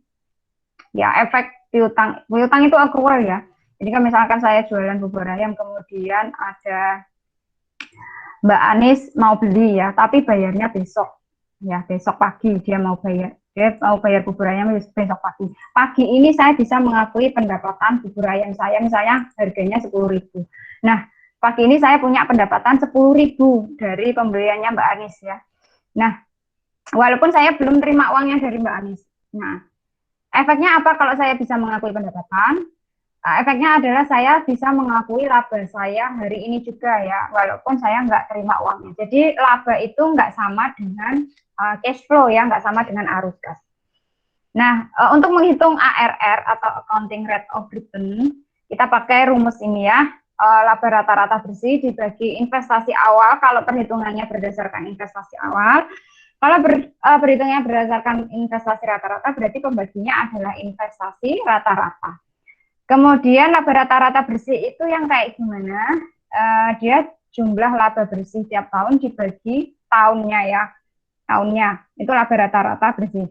[SPEAKER 1] ya efek piutang itu accrual ya. Jadi kan misalkan saya jualan bubur ayam, kemudian ada Mbak Anis mau beli ya, tapi bayarnya besok, ya besok pagi dia mau bayar bubur ayam besok pagi. Pagi ini saya bisa mengakui pendapatan bubur ayam saya misalnya harganya 10.000. Nah, pagi ini saya punya pendapatan 10.000 dari pembeliannya Mbak Anis ya. Nah, walaupun saya belum terima uangnya dari Mbak Anis. Nah, efeknya apa kalau saya bisa mengakui pendapatan? Efeknya adalah saya bisa mengakui laba saya hari ini juga ya, walaupun saya nggak terima uangnya. Jadi laba itu nggak sama dengan cash flow ya, nggak sama dengan arus kas. Nah, untuk menghitung ARR atau accounting rate of return, kita pakai rumus ini ya. Laba rata-rata bersih dibagi investasi awal, kalau perhitungannya berdasarkan investasi awal. Kalau berhitungnya berdasarkan investasi rata-rata, berarti pembaginya adalah investasi rata-rata. Kemudian laba rata-rata bersih itu yang kayak gimana? Dia jumlah laba bersih tiap tahun dibagi tahunnya ya. Tahunnya, itu laba rata-rata bersih.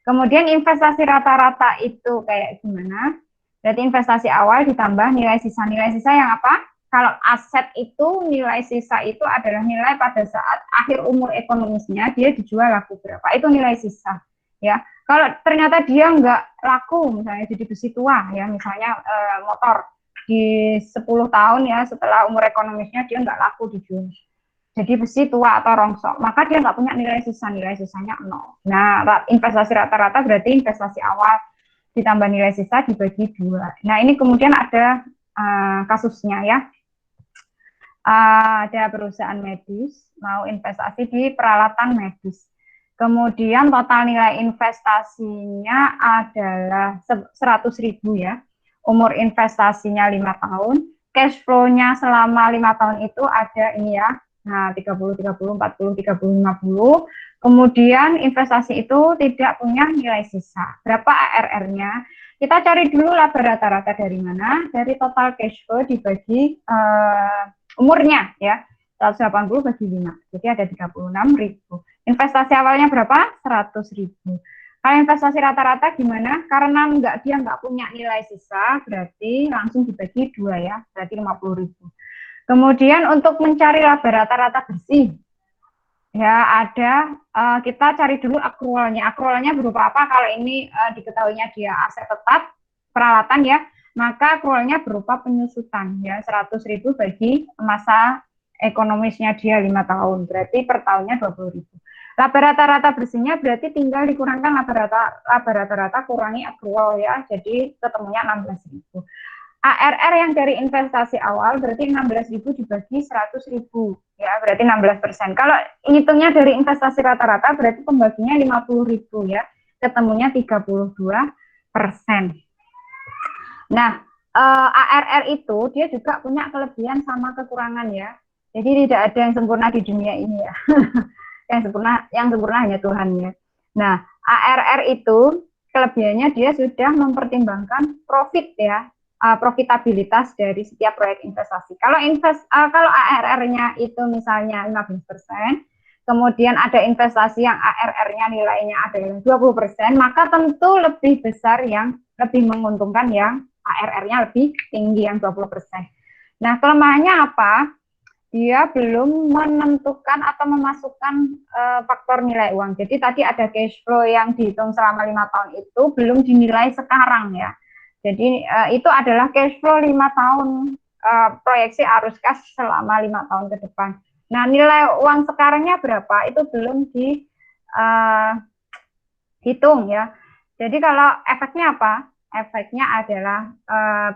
[SPEAKER 1] Kemudian investasi rata-rata itu kayak gimana? Berarti investasi awal ditambah nilai sisa. Nilai sisa yang apa? Kalau aset itu nilai sisa itu adalah nilai pada saat akhir umur ekonomisnya dia dijual laku berapa. Itu nilai sisa ya. Kalau ternyata dia nggak laku, misalnya jadi besi tua ya, misalnya motor di 10 tahun ya setelah umur ekonomisnya dia nggak laku dijual, jadi besi tua atau rongsok, maka dia nggak punya nilai sisanya 0. Nah, investasi rata-rata berarti investasi awal ditambah nilai sisa dibagi 2. Nah, ini kemudian ada kasusnya ya. Ada perusahaan medis mau investasi di peralatan medis. Kemudian total nilai investasinya adalah 100.000 ya. Umur investasinya 5 tahun. Cash flow-nya selama 5 tahun itu ada ini ya. Nah, 30, 30, 40, 30, 50. Kemudian investasi itu tidak punya nilai sisa. Berapa ARR-nya? Kita cari dulu laba rata-rata dari mana? Dari total cash flow dibagi umurnya ya. 180 bagi 5. Jadi ada 36.000. Investasi awalnya berapa? 100.000. Kalau investasi rata-rata gimana? Karena dia nggak punya nilai sisa, berarti langsung dibagi 2 ya, berarti 50.000. Kemudian untuk mencari laba rata-rata bersih, ya ada, kita cari dulu akrualnya. Akrualnya berupa apa? Kalau ini diketahuinya dia aset tetap, peralatan ya, maka akrualnya berupa penyusutan ya, 100.000 bagi masa ekonomisnya dia 5 tahun, berarti per tahunnya 20.000. Laba rata-rata bersihnya berarti tinggal dikurangkan laba rata-rata kurangi akrual ya, jadi ketemunya 16.000. ARR yang dari investasi awal berarti 16.000 dibagi 100.000 ya, berarti 16%. Kalau hitungnya dari investasi rata-rata berarti pembaginya 50.000 ya, ketemunya 32%. Nah, ARR itu dia juga punya kelebihan sama kekurangan ya. Jadi tidak ada yang sempurna di dunia ini ya. yang sempurna hanya Tuhan ya. Nah, ARR itu kelebihannya dia sudah mempertimbangkan profit ya, profitabilitas dari setiap proyek investasi. Kalau ARR-nya itu misalnya 15%, kemudian ada investasi yang ARR-nya nilainya ada yang 20%, maka tentu lebih besar yang lebih menguntungkan yang ARR-nya lebih tinggi yang 20%. Nah, kelemahannya apa? Dia belum menentukan atau memasukkan faktor nilai uang. Jadi tadi ada cash flow yang dihitung selama 5 tahun itu belum dinilai sekarang ya. Jadi itu adalah cash flow 5 tahun, proyeksi arus kas selama 5 tahun ke depan. Nah, nilai uang sekarangnya berapa itu belum dihitung ya. Jadi kalau efeknya apa? Efeknya adalah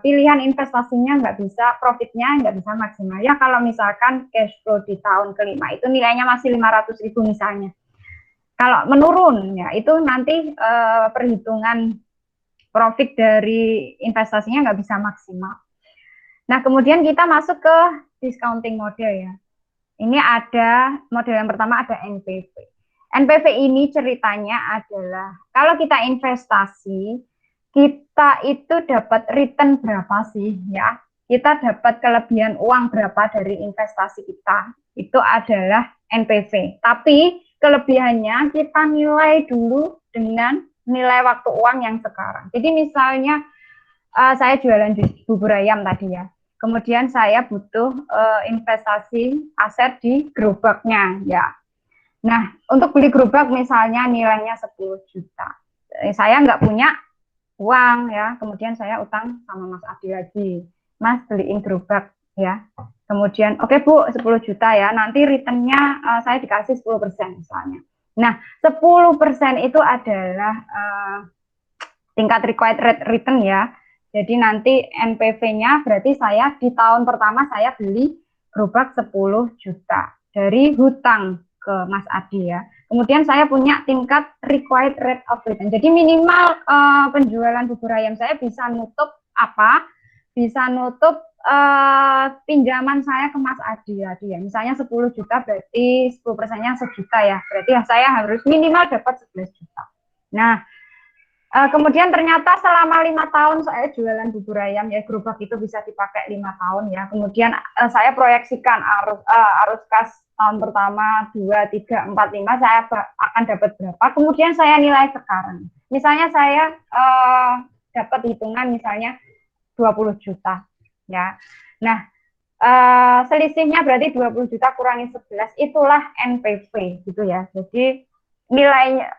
[SPEAKER 1] pilihan investasinya nggak bisa, profitnya nggak bisa maksimal. Ya kalau misalkan cash flow di tahun kelima itu nilainya masih 500.000 misalnya. Kalau menurun ya itu nanti perhitungan profit dari investasinya nggak bisa maksimal. Nah kemudian kita masuk ke discounting model ya. Ini ada model yang pertama ada NPV. NPV ini ceritanya adalah kalau kita investasi kita itu dapat return berapa sih ya? Kita dapat kelebihan uang berapa dari investasi kita? Itu adalah NPV. Tapi kelebihannya kita nilai dulu dengan nilai waktu uang yang sekarang. Jadi misalnya saya jualan bubur ayam tadi ya. Kemudian saya butuh investasi aset di gerobaknya ya. Nah, untuk beli gerobak misalnya nilainya 10 juta. Saya nggak punya uang ya, kemudian saya utang sama Mas Adi lagi, Mas beliin gerobak ya, kemudian oke Bu 10 juta ya, nanti returnnya saya dikasih 10% misalnya. Nah 10% itu adalah tingkat required rate return ya, jadi nanti NPV-nya berarti saya di tahun pertama saya beli gerobak 10 juta dari hutang ke Mas Adi ya. Kemudian saya punya tingkat required rate of return. Jadi minimal penjualan bubur ayam saya bisa nutup apa? Bisa nutup pinjaman saya ke Mas Adi ya. Misalnya 10 juta berarti 10%-nya sejuta ya. Berarti ya saya harus minimal dapat 11 juta. Nah, kemudian ternyata selama 5 tahun saya jualan bubur ayam ya, gerobak itu bisa dipakai 5 tahun ya. Kemudian saya proyeksikan arus kas tahun pertama 2, 3, 4, 5 saya akan dapat berapa. Kemudian saya nilai sekarang. Misalnya saya dapat hitungan misalnya 20 juta ya. Nah, selisihnya berarti 20 juta kurangi 11 itulah NPV gitu ya. Jadi nilai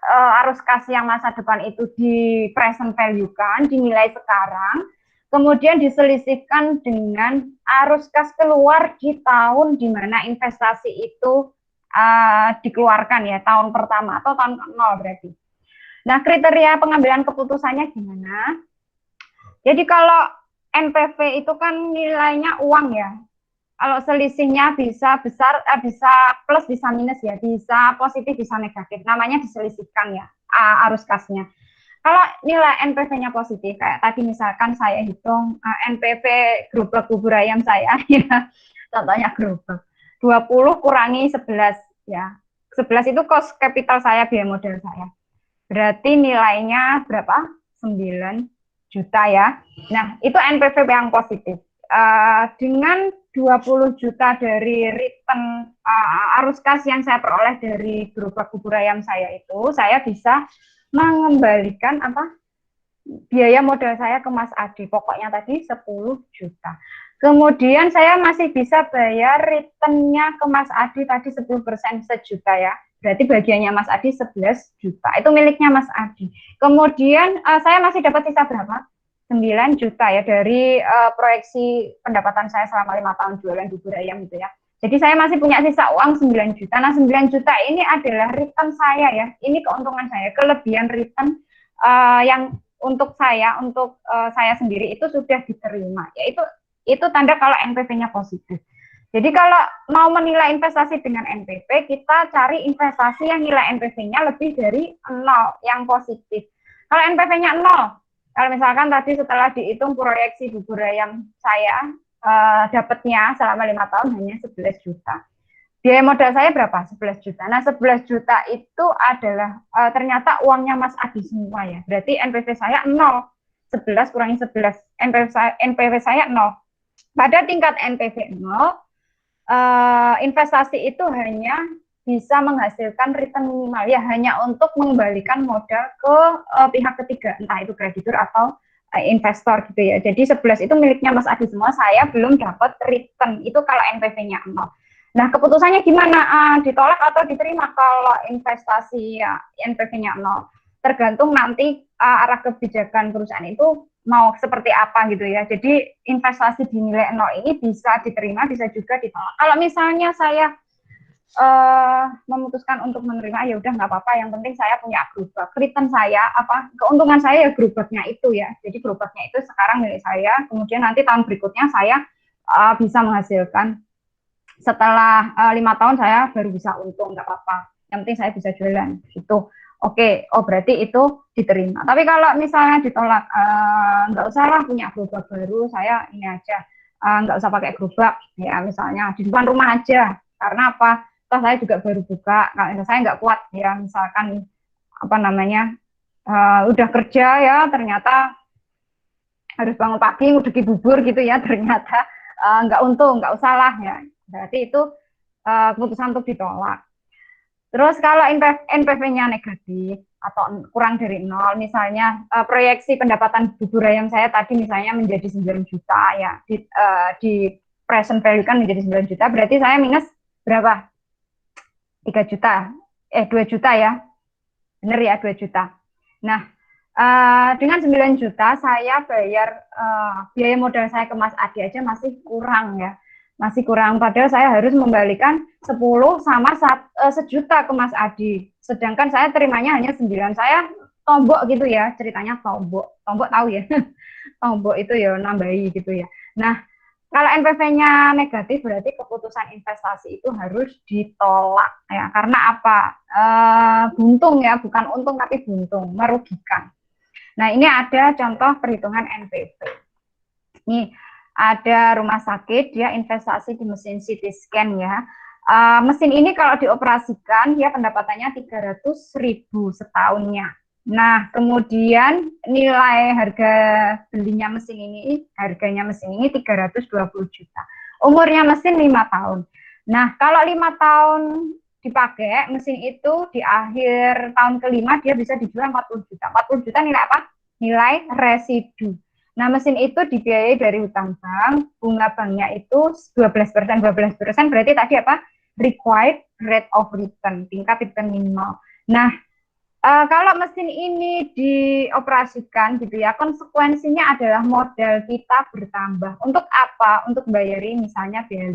[SPEAKER 1] arus kas yang masa depan itu di present value kan, dinilai sekarang, kemudian diselisihkan dengan arus kas keluar di tahun di mana investasi itu dikeluarkan ya, tahun pertama atau tahun 0 berarti. Nah, kriteria pengambilan keputusannya gimana? Jadi kalau NPV itu kan nilainya uang ya, kalau selisihnya bisa besar, bisa plus, bisa minus ya, bisa positif, bisa negatif. Namanya diselisihkan ya, arus kasnya. Kalau nilai NPV-nya positif, kayak tadi misalkan saya hitung NPV gerobak bubur ayam saya, ya, contohnya gerobak, 20 kurangi 11, ya. 11 itu cost capital saya, biaya modal saya. Berarti nilainya berapa? 9 juta ya. Nah, itu NPV yang positif. Dengan 20 juta dari return arus kas yang saya peroleh dari gerobak bubur ayam saya itu, saya bisa mengembalikan biaya modal saya ke Mas Adi. Pokoknya tadi 10 juta. Kemudian saya masih bisa bayar returnnya ke Mas Adi tadi 10% sejuta ya. Berarti bagiannya Mas Adi 11 juta. Itu miliknya Mas Adi. Kemudian saya masih dapat sisa berapa? 9 juta ya dari proyeksi pendapatan saya selama 5 tahun jualan bubur ayam gitu ya. Jadi saya masih punya sisa uang 9 juta. Nah 9 juta ini adalah return saya ya. Ini keuntungan saya, kelebihan return yang untuk saya sendiri itu sudah diterima. Yaitu itu tanda kalau NPV-nya positif. Jadi kalau mau menilai investasi dengan NPV, kita cari investasi yang nilai NPV-nya lebih dari 0, yang positif. Kalau NPV-nya 0, kalau misalkan tadi setelah dihitung proyeksi bubur ayam saya dapatnya selama 5 tahun hanya 11 juta. Biaya modal saya berapa? 11 juta. Nah, 11 juta itu adalah ternyata uangnya Mas Adi semua ya. Berarti NPV saya 0. 11 kurangi 11. NPV saya 0. Pada tingkat NPV 0, investasi itu hanya bisa menghasilkan return minimal ya hanya untuk mengembalikan modal ke pihak ketiga, entah itu kreditur atau investor gitu ya. Jadi 11 itu miliknya Mas Adi semua, saya belum dapat return. Itu kalau NPV-nya 0. Nah, keputusannya gimana? Ditolak atau diterima kalau investasi ya NPV-nya 0? Tergantung nanti arah kebijakan perusahaan itu mau seperti apa gitu ya. Jadi investasi di nilai 0 ini bisa diterima, bisa juga ditolak. Kalau misalnya saya memutuskan untuk menerima, ya udah nggak apa-apa. Yang penting saya punya gerobak. Return saya keuntungan saya ya gerobaknya itu ya. Jadi gerobaknya itu sekarang milik saya. Kemudian nanti tahun berikutnya saya bisa menghasilkan. Setelah 5 tahun saya baru bisa untung, nggak apa-apa. Yang penting saya bisa jualan gitu. Oke, berarti itu diterima. Tapi kalau misalnya ditolak, nggak usah lah punya gerobak baru, saya ini aja, nggak usah pakai gerobak, ya misalnya di depan rumah aja. Karena apa? Toh saya juga baru buka, kalau saya nggak kuat ya, misalkan udah kerja ya, ternyata harus bangun pagi ngudeki bubur gitu ya, ternyata nggak untung, nggak usah lah ya. Berarti itu keputusan untuk ditolak. Terus kalau NPV-nya negatif atau kurang dari 0, misalnya proyeksi pendapatan bubur ayam saya tadi misalnya menjadi 9 juta ya, di present value kan menjadi 9 juta, berarti saya minus berapa? 3 juta, 2 juta ya, bener ya 2 juta. Nah, dengan 9 juta saya bayar biaya modal saya ke Mas Adi aja masih kurang ya. Masih kurang, padahal saya harus membalikan 10 sama sejuta ke Mas Adi. Sedangkan saya terimanya hanya 9. Saya tombok gitu ya, ceritanya tombok. Tombok tahu ya? Tombok itu ya nambahi gitu ya. Nah, kalau NPV-nya negatif berarti keputusan investasi itu harus ditolak ya. Karena apa? Buntung ya, bukan untung tapi buntung, merugikan. Nah, ini ada contoh perhitungan NPV. Ini ada rumah sakit, dia investasi di mesin CT scan ya. Mesin ini kalau dioperasikan, ya pendapatannya 300.000 setahunnya. Nah, kemudian nilai harganya mesin ini 320 juta. Umurnya mesin 5 tahun. Nah, kalau 5 tahun dipakai, mesin itu di akhir tahun kelima dia bisa dijual 40 juta. 40 juta nilai apa? Nilai residu. Nah, mesin itu dibiayai dari hutang bank, bunga banknya itu 12%, 12%, berarti tadi apa? Required rate of return, tingkat return minimal. Nah, kalau mesin ini dioperasikan gitu ya, konsekuensinya adalah modal kita bertambah. Untuk apa? Untuk bayari misalnya biaya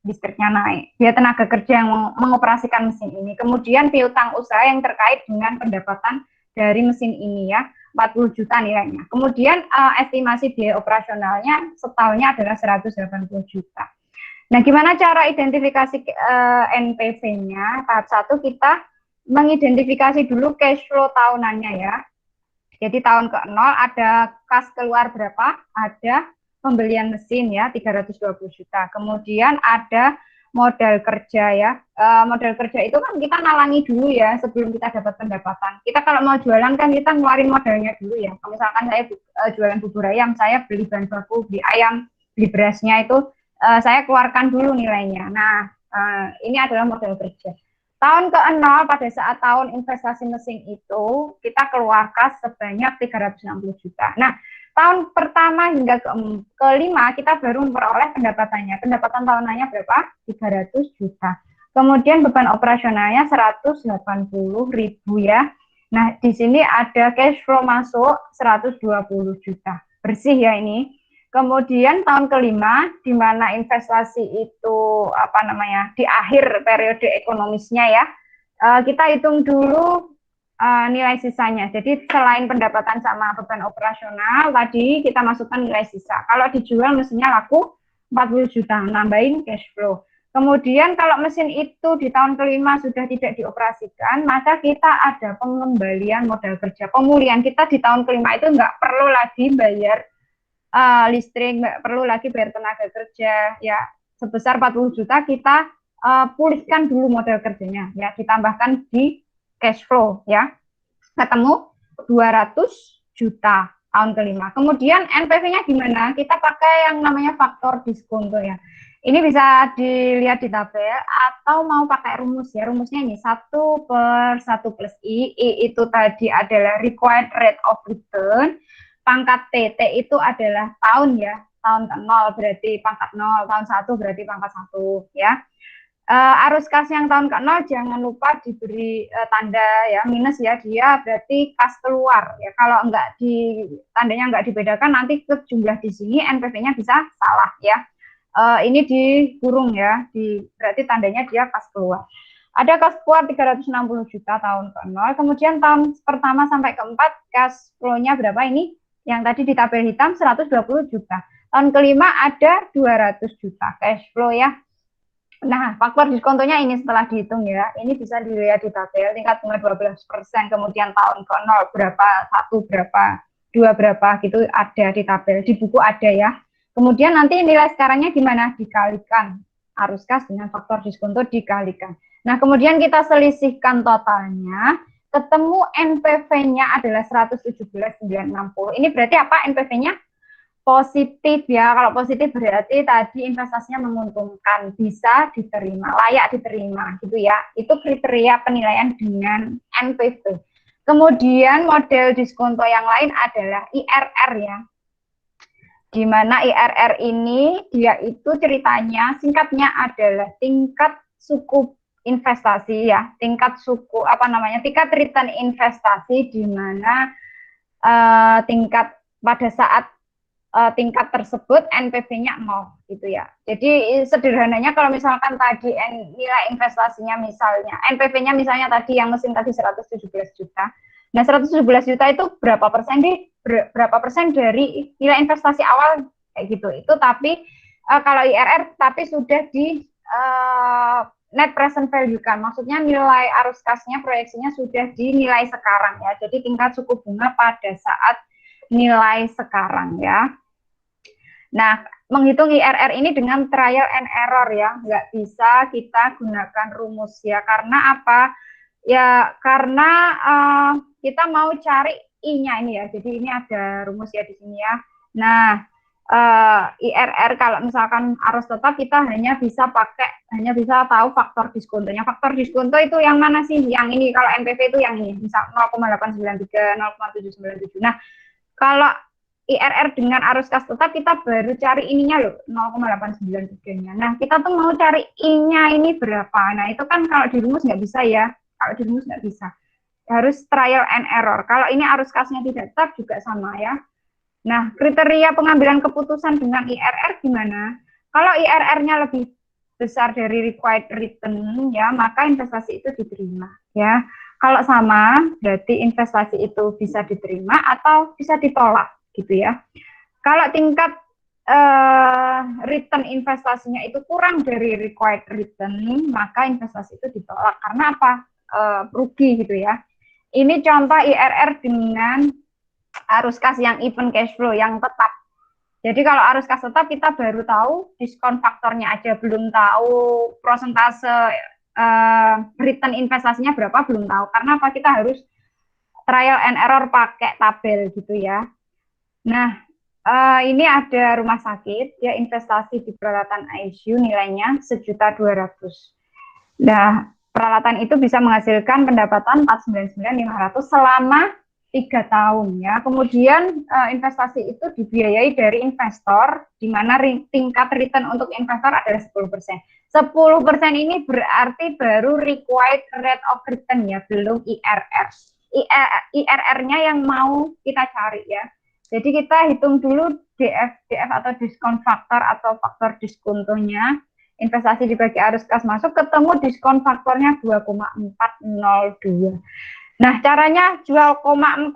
[SPEAKER 1] listriknya naik, biaya tenaga kerja yang mengoperasikan mesin ini, kemudian piutang usaha yang terkait dengan pendapatan dari mesin ini ya, 40 juta nilainya. Kemudian estimasi biaya operasionalnya setahunnya adalah 180 juta. Nah, gimana cara identifikasi NPV-nya? Tahap 1 kita mengidentifikasi dulu cash flow tahunannya ya. Jadi tahun ke-0 ada kas keluar berapa? Ada pembelian mesin ya 320 juta. Kemudian ada modal kerja ya. Modal kerja itu kan kita nalangi dulu ya sebelum kita dapat pendapatan. Kita kalau mau jualan kan kita ngeluarin modalnya dulu ya. Kalau misalkan saya jualan bubur ayam, saya beli bahan baku, beli ayam, beli berasnya itu saya keluarkan dulu nilainya. Nah, ini adalah modal kerja. Tahun ke-0 pada saat tahun investasi mesin itu kita keluarkan sebanyak 360 juta. Nah, tahun pertama hingga kelima kita baru memperoleh pendapatannya. Pendapatan tahunannya berapa? 300 juta. Kemudian beban operasionalnya 180 ribu ya. Nah, di sini ada cash flow masuk 120 juta. Bersih ya ini. Kemudian tahun kelima, di mana investasi itu apa namanya di akhir periode ekonomisnya ya, kita hitung dulu nilai sisanya. Jadi selain pendapatan sama beban operasional, tadi kita masukkan nilai sisa. Kalau dijual mesinnya laku 40 juta, nambahin cash flow. Kemudian kalau mesin itu di tahun kelima sudah tidak dioperasikan, maka kita ada pengembalian modal kerja, pemulihan. Kita di tahun kelima itu nggak perlu lagi bayar listrik, nggak perlu lagi bayar tenaga kerja ya, sebesar 40 juta kita pulihkan dulu modal kerjanya ya, ditambahkan di cash flow ya, ketemu 200 juta tahun kelima. Kemudian NPV-nya gimana? Kita pakai yang namanya faktor diskonto ya. Ini bisa dilihat di tabel atau mau pakai rumus ya. Rumusnya ini 1/1 plus I. I itu tadi adalah required rate of return. Pangkat T itu adalah tahun ya. Tahun ke 0 berarti pangkat 0, tahun 1 berarti pangkat 1 ya. Arus kas yang tahun ke-0 jangan lupa diberi tanda ya minus ya, dia berarti kas keluar ya. Kalau enggak di tandanya enggak dibedakan nanti ke jumlah di sini NPV-nya bisa salah ya. Ini dikurung ya, berarti tandanya dia kas keluar. Ada kas keluar 360 juta tahun ke-0, kemudian tahun pertama sampai keempat kas flow-nya berapa ini? Yang tadi di tabel hitam 120 juta. Tahun kelima ada 200 juta cash flow ya. Nah, faktor diskontonya ini setelah dihitung ya, ini bisa dilihat di tabel tingkat bunga 12%, kemudian tahun ke-0 berapa, 1 berapa, 2 berapa gitu ada di tabel, di buku ada ya. Kemudian nanti nilai sekarangnya gimana? Dikalikan arus kas dengan faktor diskonto dikalikan. Nah, kemudian kita selisihkan totalnya, ketemu NPV-nya adalah 117.960. Ini berarti apa NPV-nya? Positif ya. Kalau positif berarti tadi investasinya menguntungkan, bisa diterima, layak diterima gitu ya. Itu kriteria penilaian dengan NPV. Kemudian model diskonto yang lain adalah IRR ya. Di mana IRR ini dia itu ceritanya singkatnya adalah tingkat suku investasi ya, tingkat suku apa namanya, tingkat return investasi di mana tingkat pada saat tingkat tersebut NPV-nya 0 gitu ya. Jadi sederhananya kalau misalkan tadi nilai investasinya misalnya NPV-nya misalnya tadi yang mesin tadi 117 juta. Nah, 117 juta itu berapa persen dari nilai investasi awal kayak gitu. Itu tapi kalau IRR tapi sudah di net present value kan. Maksudnya nilai arus kasnya proyeksinya sudah dinilai sekarang ya. Jadi tingkat suku bunga pada saat nilai sekarang ya. Nah, menghitung IRR ini dengan trial and error ya, nggak bisa kita gunakan rumus ya. Karena apa? Ya, karena kita mau cari I-nya ini ya. Jadi ini ada rumus ya di sini ya. Nah, IRR kalau misalkan arus tetap kita hanya bisa tahu faktor diskontonya. Faktor diskonto itu yang mana sih? Yang ini. Kalau NPV itu yang ini, misal 0,893, 0,797. Nah, kalau IRR dengan arus kas tetap kita baru cari ininya loh 0,893-nya. Nah, kita tuh mau cari I-nya ini berapa. Nah, itu kan kalau di rumus nggak bisa ya. Kalau di rumus nggak bisa. Harus trial and error. Kalau ini arus kasnya tidak tetap juga sama ya. Nah, kriteria pengambilan keputusan dengan IRR gimana? Kalau IRR-nya lebih besar dari required return ya, maka investasi itu diterima ya. Kalau sama, berarti investasi itu bisa diterima atau bisa ditolak gitu ya. Kalau tingkat return investasinya itu kurang dari required return, maka investasi itu ditolak. Karena apa? Rugi gitu ya. Ini contoh IRR dengan arus kas yang even cash flow yang tetap. Jadi kalau arus kas tetap kita baru tahu diskon faktornya aja, belum tahu prosentase return investasinya berapa, belum tahu. Karena apa? Kita harus trial and error pakai tabel gitu ya. Nah, ini ada rumah sakit, dia investasi di peralatan ICU nilainya 1.200.000. Nah, Peralatan itu bisa menghasilkan pendapatan 499.500 selama 3 tahun ya. Kemudian investasi itu dibiayai dari investor, di mana tingkat return untuk investor adalah 10%. 10% ini berarti baru required rate of return ya, belum IRR. IRR-nya yang mau kita cari ya. Jadi kita hitung dulu DF atau diskon faktor atau faktor diskontonya. Investasi dibagi arus kas masuk, ketemu diskon faktornya 2,402. Nah, caranya 2,402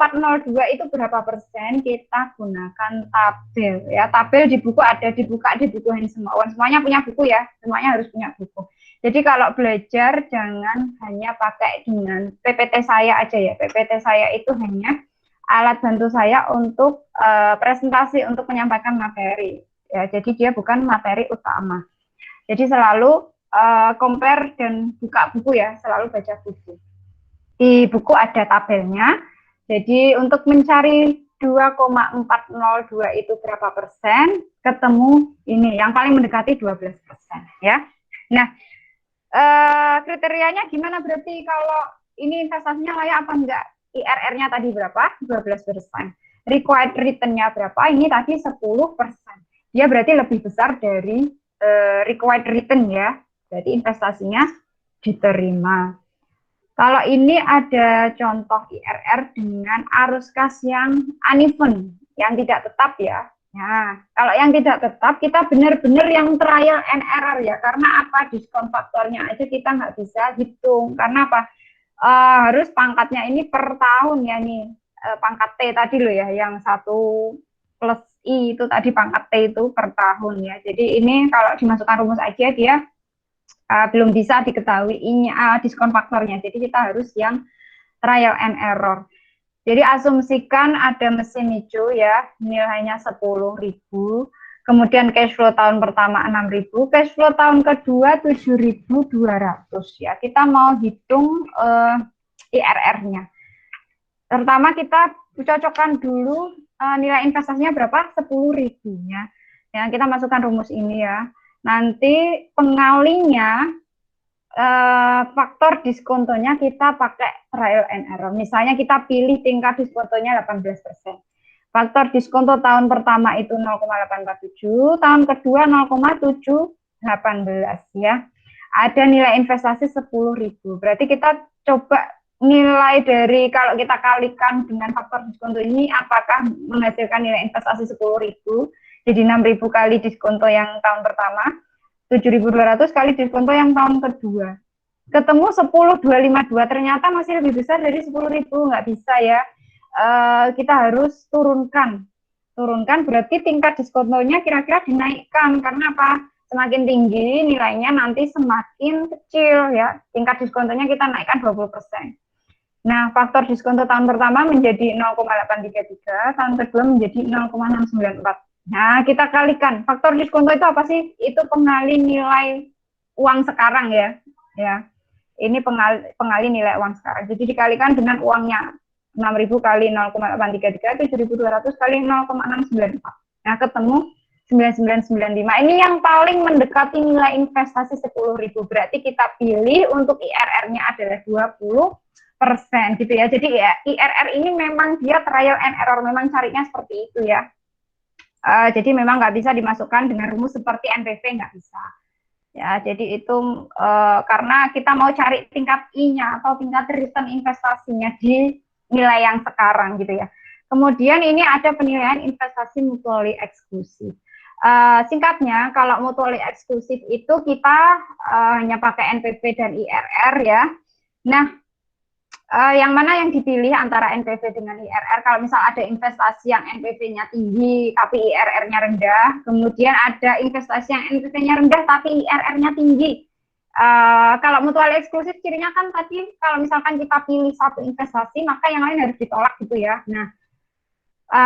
[SPEAKER 1] itu berapa persen? Kita gunakan tabel ya. Tabel di buku ada, dibuka di buku Handsemauan. Semuanya punya buku ya, semuanya harus punya buku. Jadi kalau belajar jangan hanya pakai dengan PPT saya aja ya. PPT saya itu hanya alat bantu saya untuk presentasi, untuk menyampaikan materi. Ya, jadi dia bukan materi utama. Jadi selalu compare dan buka buku ya, selalu baca buku. Di buku ada tabelnya. Jadi untuk mencari 2,402 itu berapa persen, ketemu ini yang paling mendekati 12% ya. Nah, kriterianya gimana berarti kalau ini investasinya layak apa enggak? IRR-nya tadi berapa? 12%. Required return-nya berapa? Ini tadi 10%. Dia berarti lebih besar dari required return ya, jadi investasinya diterima. Kalau ini ada contoh IRR dengan arus kas yang uneven, yang tidak tetap ya. Nah, kalau yang tidak tetap kita benar-benar yang trial and error ya, karena apa, diskon faktornya aja kita nggak bisa hitung, karena apa, harus pangkatnya ini per tahun ya nih, pangkat T tadi loh ya, yang 1 plus I itu tadi pangkat T itu per tahun ya. Jadi ini kalau dimasukkan rumus aja dia belum bisa diketahui diskon faktornya. Jadi kita harus yang trial and error. Jadi asumsikan ada mesin hijau ya, nilainya 10.000. Kemudian cash flow tahun pertama 6.000, cash flow tahun kedua 7.200 ya. Kita mau hitung IRR-nya. Pertama kita cocokkan dulu nilai investasinya berapa? 10.000-nya. Ya, kita masukkan rumus ini ya. Nanti pengalinya faktor diskontonya kita pakai trial and error. Misalnya kita pilih tingkat diskontonya 18%. Faktor diskonto tahun pertama itu 0,847, tahun kedua 0,718 ya. Ada nilai investasi 10.000. Berarti kita coba nilai dari, kalau kita kalikan dengan faktor diskonto ini, apakah menghasilkan nilai investasi 10.000, jadi 6.000 kali diskonto yang tahun pertama, 7.200 kali diskonto yang tahun kedua. Ketemu 10.252, ternyata masih lebih besar dari 10.000, nggak bisa ya. Kita harus turunkan berarti tingkat diskontonya kira-kira dinaikkan, karena apa? Semakin tinggi nilainya nanti semakin kecil ya. Tingkat diskontonya kita naikkan 20%. Nah, faktor diskonto tahun pertama menjadi 0,833, tahun kedua menjadi 0,694. Nah, kita kalikan. Faktor diskonto itu apa sih? Itu pengali nilai uang sekarang ya. Ya. Ini pengali nilai uang sekarang. Jadi dikalikan dengan uangnya. 6.000 kali 0,833, 7.200 kali 0,694. Nah, ketemu 9995. Ini yang paling mendekati nilai investasi 10.000. Berarti kita pilih untuk IRR-nya adalah 20% gitu ya. Jadi ya, IRR ini memang dia trial and error, memang carinya seperti itu ya. Jadi memang nggak bisa dimasukkan dengan rumus seperti NPV, nggak bisa. Ya, jadi itu karena kita mau cari tingkat I-nya atau tingkat return investasinya di nilai yang sekarang gitu ya. Kemudian ini ada penilaian investasi mutually eksklusif. Singkatnya, kalau mutually eksklusif itu kita hanya pakai NPV dan IRR ya. Nah, yang mana yang dipilih antara NPV dengan IRR? Kalau misal ada investasi yang NPV-nya tinggi tapi IRR-nya rendah, kemudian ada investasi yang NPV-nya rendah tapi IRR-nya tinggi. Kalau mutual eksklusif cirinya kan tadi kalau misalkan kita pilih satu investasi maka yang lain harus ditolak gitu ya. Nah,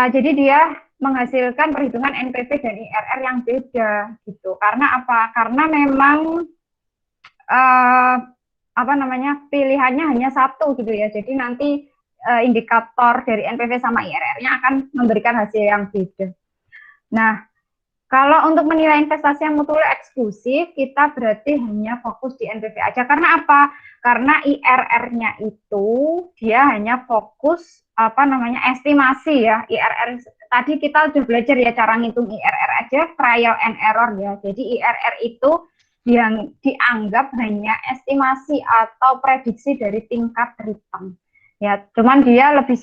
[SPEAKER 1] jadi dia menghasilkan perhitungan NPV dan IRR yang beda gitu. Karena apa? Karena memang pilihannya hanya satu gitu ya. Jadi nanti indikator dari NPV sama IRR-nya akan memberikan hasil yang beda. Nah, Kalau untuk menilai investasi yang mutual eksklusif, kita berarti hanya fokus di NPV aja. Karena apa? Karena IRR-nya itu dia hanya fokus estimasi ya. IRR tadi kita udah belajar ya cara ngitung IRR aja, trial and error ya. Jadi IRR itu yang dianggap hanya estimasi atau prediksi dari tingkat return. Ya, cuman dia lebih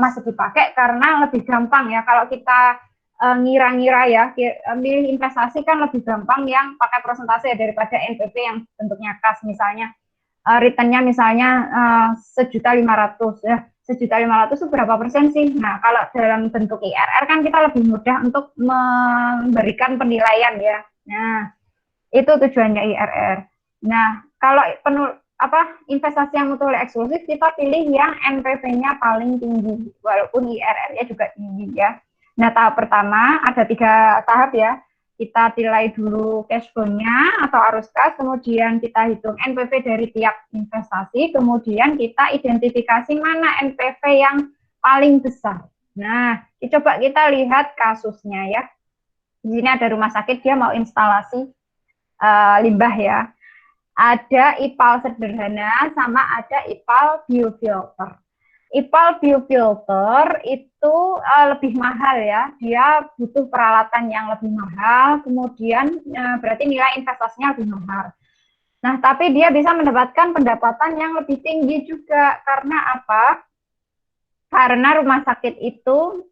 [SPEAKER 1] masih dipakai karena lebih gampang ya. Kalau kita ngira-ngira ya, milih investasi kan lebih gampang yang pakai persentase ya, daripada NPV yang bentuknya kas, misalnya returnnya misalnya 1.500.000 ya, 1.500.000 itu berapa persen sih? Nah, kalau dalam bentuk IRR kan kita lebih mudah untuk memberikan penilaian ya. Nah, itu tujuannya IRR. Nah, kalau investasi yang mutual eksklusif, kita pilih yang NPV-nya paling tinggi, walaupun IRR-nya juga tinggi ya. Nah, tahap pertama ada 3 tahap ya. Kita nilai dulu cash flow-nya atau arus kas, kemudian kita hitung NPV dari tiap investasi, kemudian kita identifikasi mana NPV yang paling besar. Nah, coba kita lihat kasusnya ya. Di sini ada rumah sakit, dia mau instalasi limbah ya. Ada IPAL sederhana sama ada IPAL biofilter. IPAL biofilter itu lebih mahal ya, dia butuh peralatan yang lebih mahal, kemudian berarti nilai investasinya lebih mahal. Nah, tapi dia bisa mendapatkan pendapatan yang lebih tinggi juga, karena apa? Karena rumah sakit itu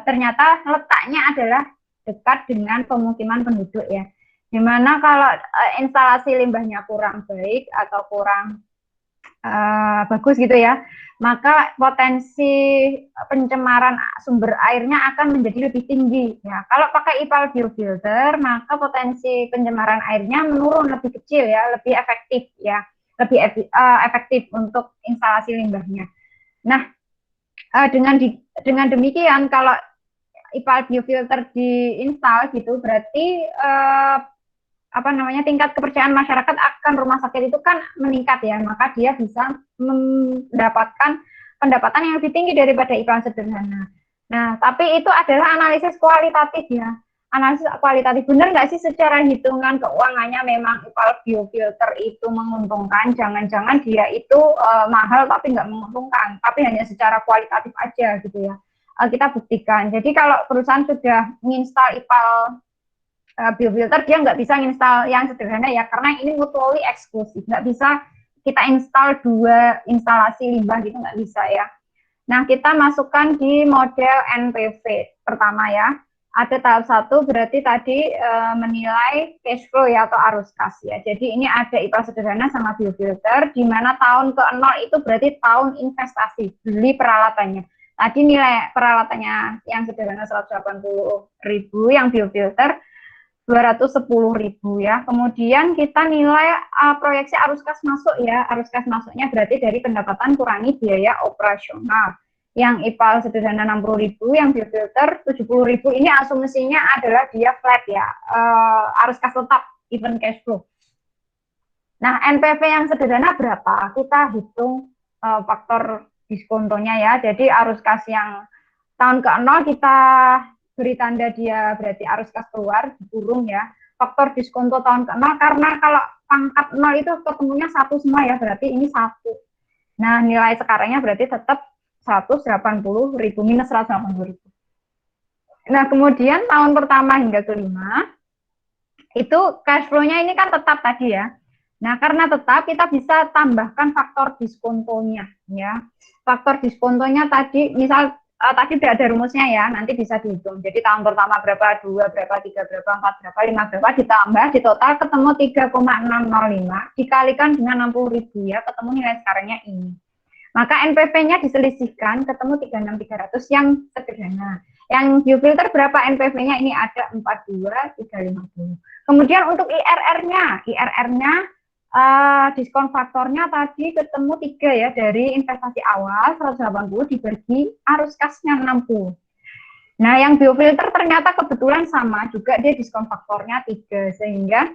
[SPEAKER 1] ternyata letaknya adalah dekat dengan pemukiman penduduk ya. Dimana kalau instalasi limbahnya kurang baik atau kurang bagus gitu ya, maka potensi pencemaran sumber airnya akan menjadi lebih tinggi. Ya, kalau pakai IPAL biofilter, maka potensi pencemaran airnya menurun, lebih kecil ya, lebih efektif ya, lebih efektif untuk instalasi limbahnya. Nah, dengan demikian kalau IPAL biofilter diinstal gitu, berarti tingkat kepercayaan masyarakat akan rumah sakit itu kan meningkat ya, maka dia bisa mendapatkan pendapatan yang lebih tinggi daripada IPAL sederhana. Nah, tapi itu adalah analisis kualitatif ya. Analisis kualitatif, benar nggak sih secara hitungan keuangannya memang IPAL biofilter itu menguntungkan? Jangan-jangan dia itu mahal tapi nggak menguntungkan, tapi hanya secara kualitatif aja gitu ya. Kita buktikan. Jadi kalau perusahaan sudah menginstal IPAL biofilter, dia nggak bisa install yang sederhana ya, karena ini mutually eksklusif, nggak bisa kita install 2 instalasi limbah gitu, nggak bisa ya. Nah, kita masukkan di model NPV pertama ya. Ada tahap 1 berarti tadi menilai cash flow ya atau arus kas ya. Jadi ini ada IPAL sederhana sama biofilter, di mana tahun ke-0 itu berarti tahun investasi, beli peralatannya. Tadi nilai peralatannya yang sederhana 180.000, yang biofilter 210.000 ya. Kemudian kita nilai proyeksi arus kas masuk ya. Arus kas masuknya berarti dari pendapatan kurangi biaya operasional. Yang IPAL sederhana 60.000, yang biofilter 70.000. Ini asumsinya adalah dia flat ya. Arus kas tetap, even cash flow. Nah, NPV yang sederhana berapa? Kita hitung faktor diskontonya ya. Jadi arus kas yang tahun ke-0 kita beri tanda dia berarti arus kas keluar, dikurung ya. Faktor diskonto tahun ke-0, karena kalau pangkat 0 itu ketemunya 1 semua ya, berarti ini 1. Nah, nilai sekarangnya berarti tetap 180.000, minus 180.000. Nah, kemudian tahun pertama hingga ke-5, itu cash flow-nya ini kan tetap tadi ya. Nah, karena tetap, kita bisa tambahkan faktor diskontonya ya. Faktor diskontonya tadi, misal tadi tidak ada rumusnya ya, nanti bisa dihitung. Jadi tahun pertama berapa, 2 berapa, 3 berapa, 4 berapa, 5 berapa, ditambah, di total ketemu 3,605, dikalikan dengan 60.000 ya, ketemu nilai sekarangnya ini. Maka NPV-nya diselisihkan, ketemu 36.300 yang sederhana. Yang biofilter berapa NPV-nya? Ini ada 42.350. Kemudian untuk IRR-nya, diskon faktornya tadi ketemu 3 ya, dari investasi awal 180 dibagi arus kasnya 60. Nah, yang biofilter ternyata kebetulan sama juga, dia diskon faktornya 3, sehingga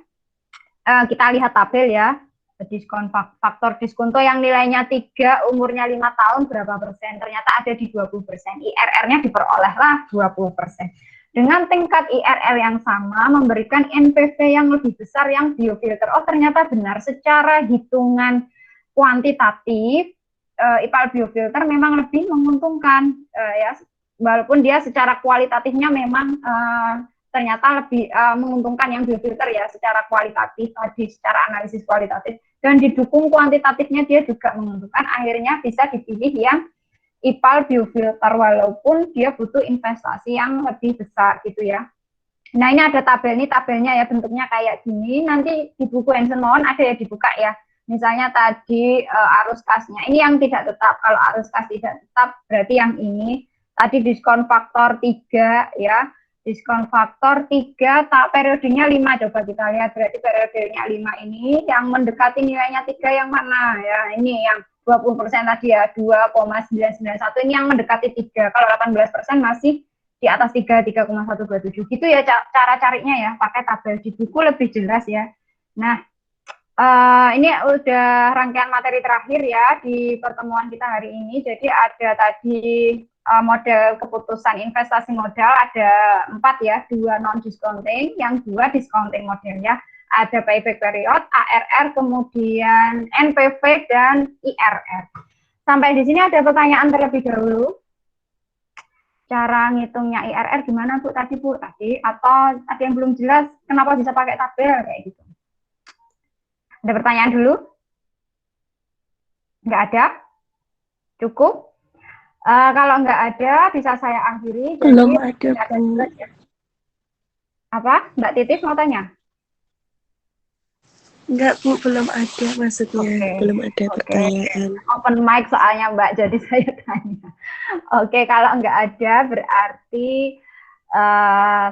[SPEAKER 1] kita lihat tabel ya, diskon faktor diskonto yang nilainya 3, umurnya 5 tahun berapa persen, ternyata ada di 20%. IRR-nya diperolehlah 20%. dengan tingkat IRL yang sama memberikan NPV yang lebih besar yang biofilter. Oh, ternyata benar secara hitungan kuantitatif IPAL biofilter memang lebih menguntungkan ya, walaupun dia secara kualitatifnya memang ternyata lebih menguntungkan yang biofilter ya secara kualitatif tadi, secara analisis kualitatif, dan didukung kuantitatifnya dia juga menguntungkan, akhirnya bisa dipilih yang IPAL biofilter walaupun dia butuh investasi yang lebih besar gitu ya. Nah, ini ada tabel, ini tabelnya ya, bentuknya kayak gini, nanti di buku Hansen Mohon ada ya, dibuka ya. Misalnya tadi arus kasnya, ini yang tidak tetap, kalau arus kas tidak tetap berarti yang ini, tadi diskon faktor 3 ya, diskon faktor 3, periodenya 5, coba kita lihat, berarti periodenya 5 ini, yang mendekati nilainya 3 yang mana ya, ini yang 20% tadi ya, 2,991, ini yang mendekati 3, kalau 18% masih di atas 3,127 gitu ya cara carinya ya, pakai tabel di buku lebih jelas ya. Nah, ini udah rangkaian materi terakhir ya di pertemuan kita hari ini. Jadi ada tadi model keputusan investasi modal ada 4 ya, 2 non discounting, yang 2 discounting modelnya. Ada payback period, ARR, kemudian NPV dan IRR. Sampai di sini ada pertanyaan terlebih dahulu. Cara ngitungnya IRR gimana Bu tadi Bu? Tadi atau ada yang belum jelas kenapa bisa pakai tabel kayak gitu? Ada pertanyaan dulu? Nggak ada? Cukup? Kalau nggak ada bisa saya akhiri.
[SPEAKER 2] Belum ada Bu.
[SPEAKER 1] Apa? Mbak Titis mau tanya?
[SPEAKER 2] Enggak Bu, belum ada maksudnya. Belum ada pertanyaan.
[SPEAKER 1] Open mic soalnya Mbak, jadi saya tanya. Oke, kalau nggak ada berarti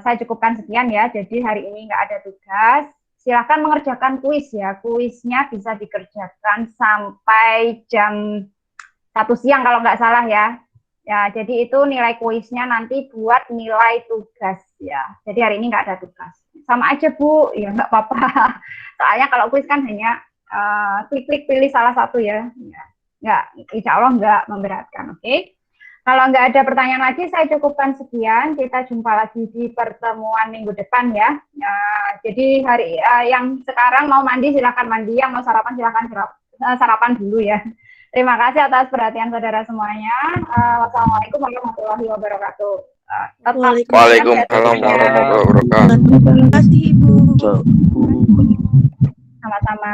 [SPEAKER 1] saya cukupkan sekian ya. Jadi hari ini nggak ada tugas. Silahkan mengerjakan kuis ya. Kuisnya bisa dikerjakan sampai jam 1 siang kalau nggak salah ya. Ya, jadi itu nilai kuisnya nanti buat nilai tugas ya. Jadi hari ini nggak ada tugas. Sama aja Bu, ya nggak apa-apa. Soalnya kalau kuis kan hanya klik-klik pilih salah satu ya. Nggak, insya Allah nggak memberatkan, oke? Kalau nggak ada pertanyaan lagi, saya cukupkan sekian. Kita jumpa lagi di pertemuan minggu depan ya. Jadi hari yang sekarang mau mandi silahkan mandi, yang mau sarapan silahkan sarapan dulu ya. Terima kasih atas perhatian saudara semuanya. Wassalamualaikum warahmatullahi wabarakatuh.
[SPEAKER 3] Waalaikumsalam warahmatullahi wabarakatuh.
[SPEAKER 2] Terima kasih Ibu.
[SPEAKER 1] Sama-sama.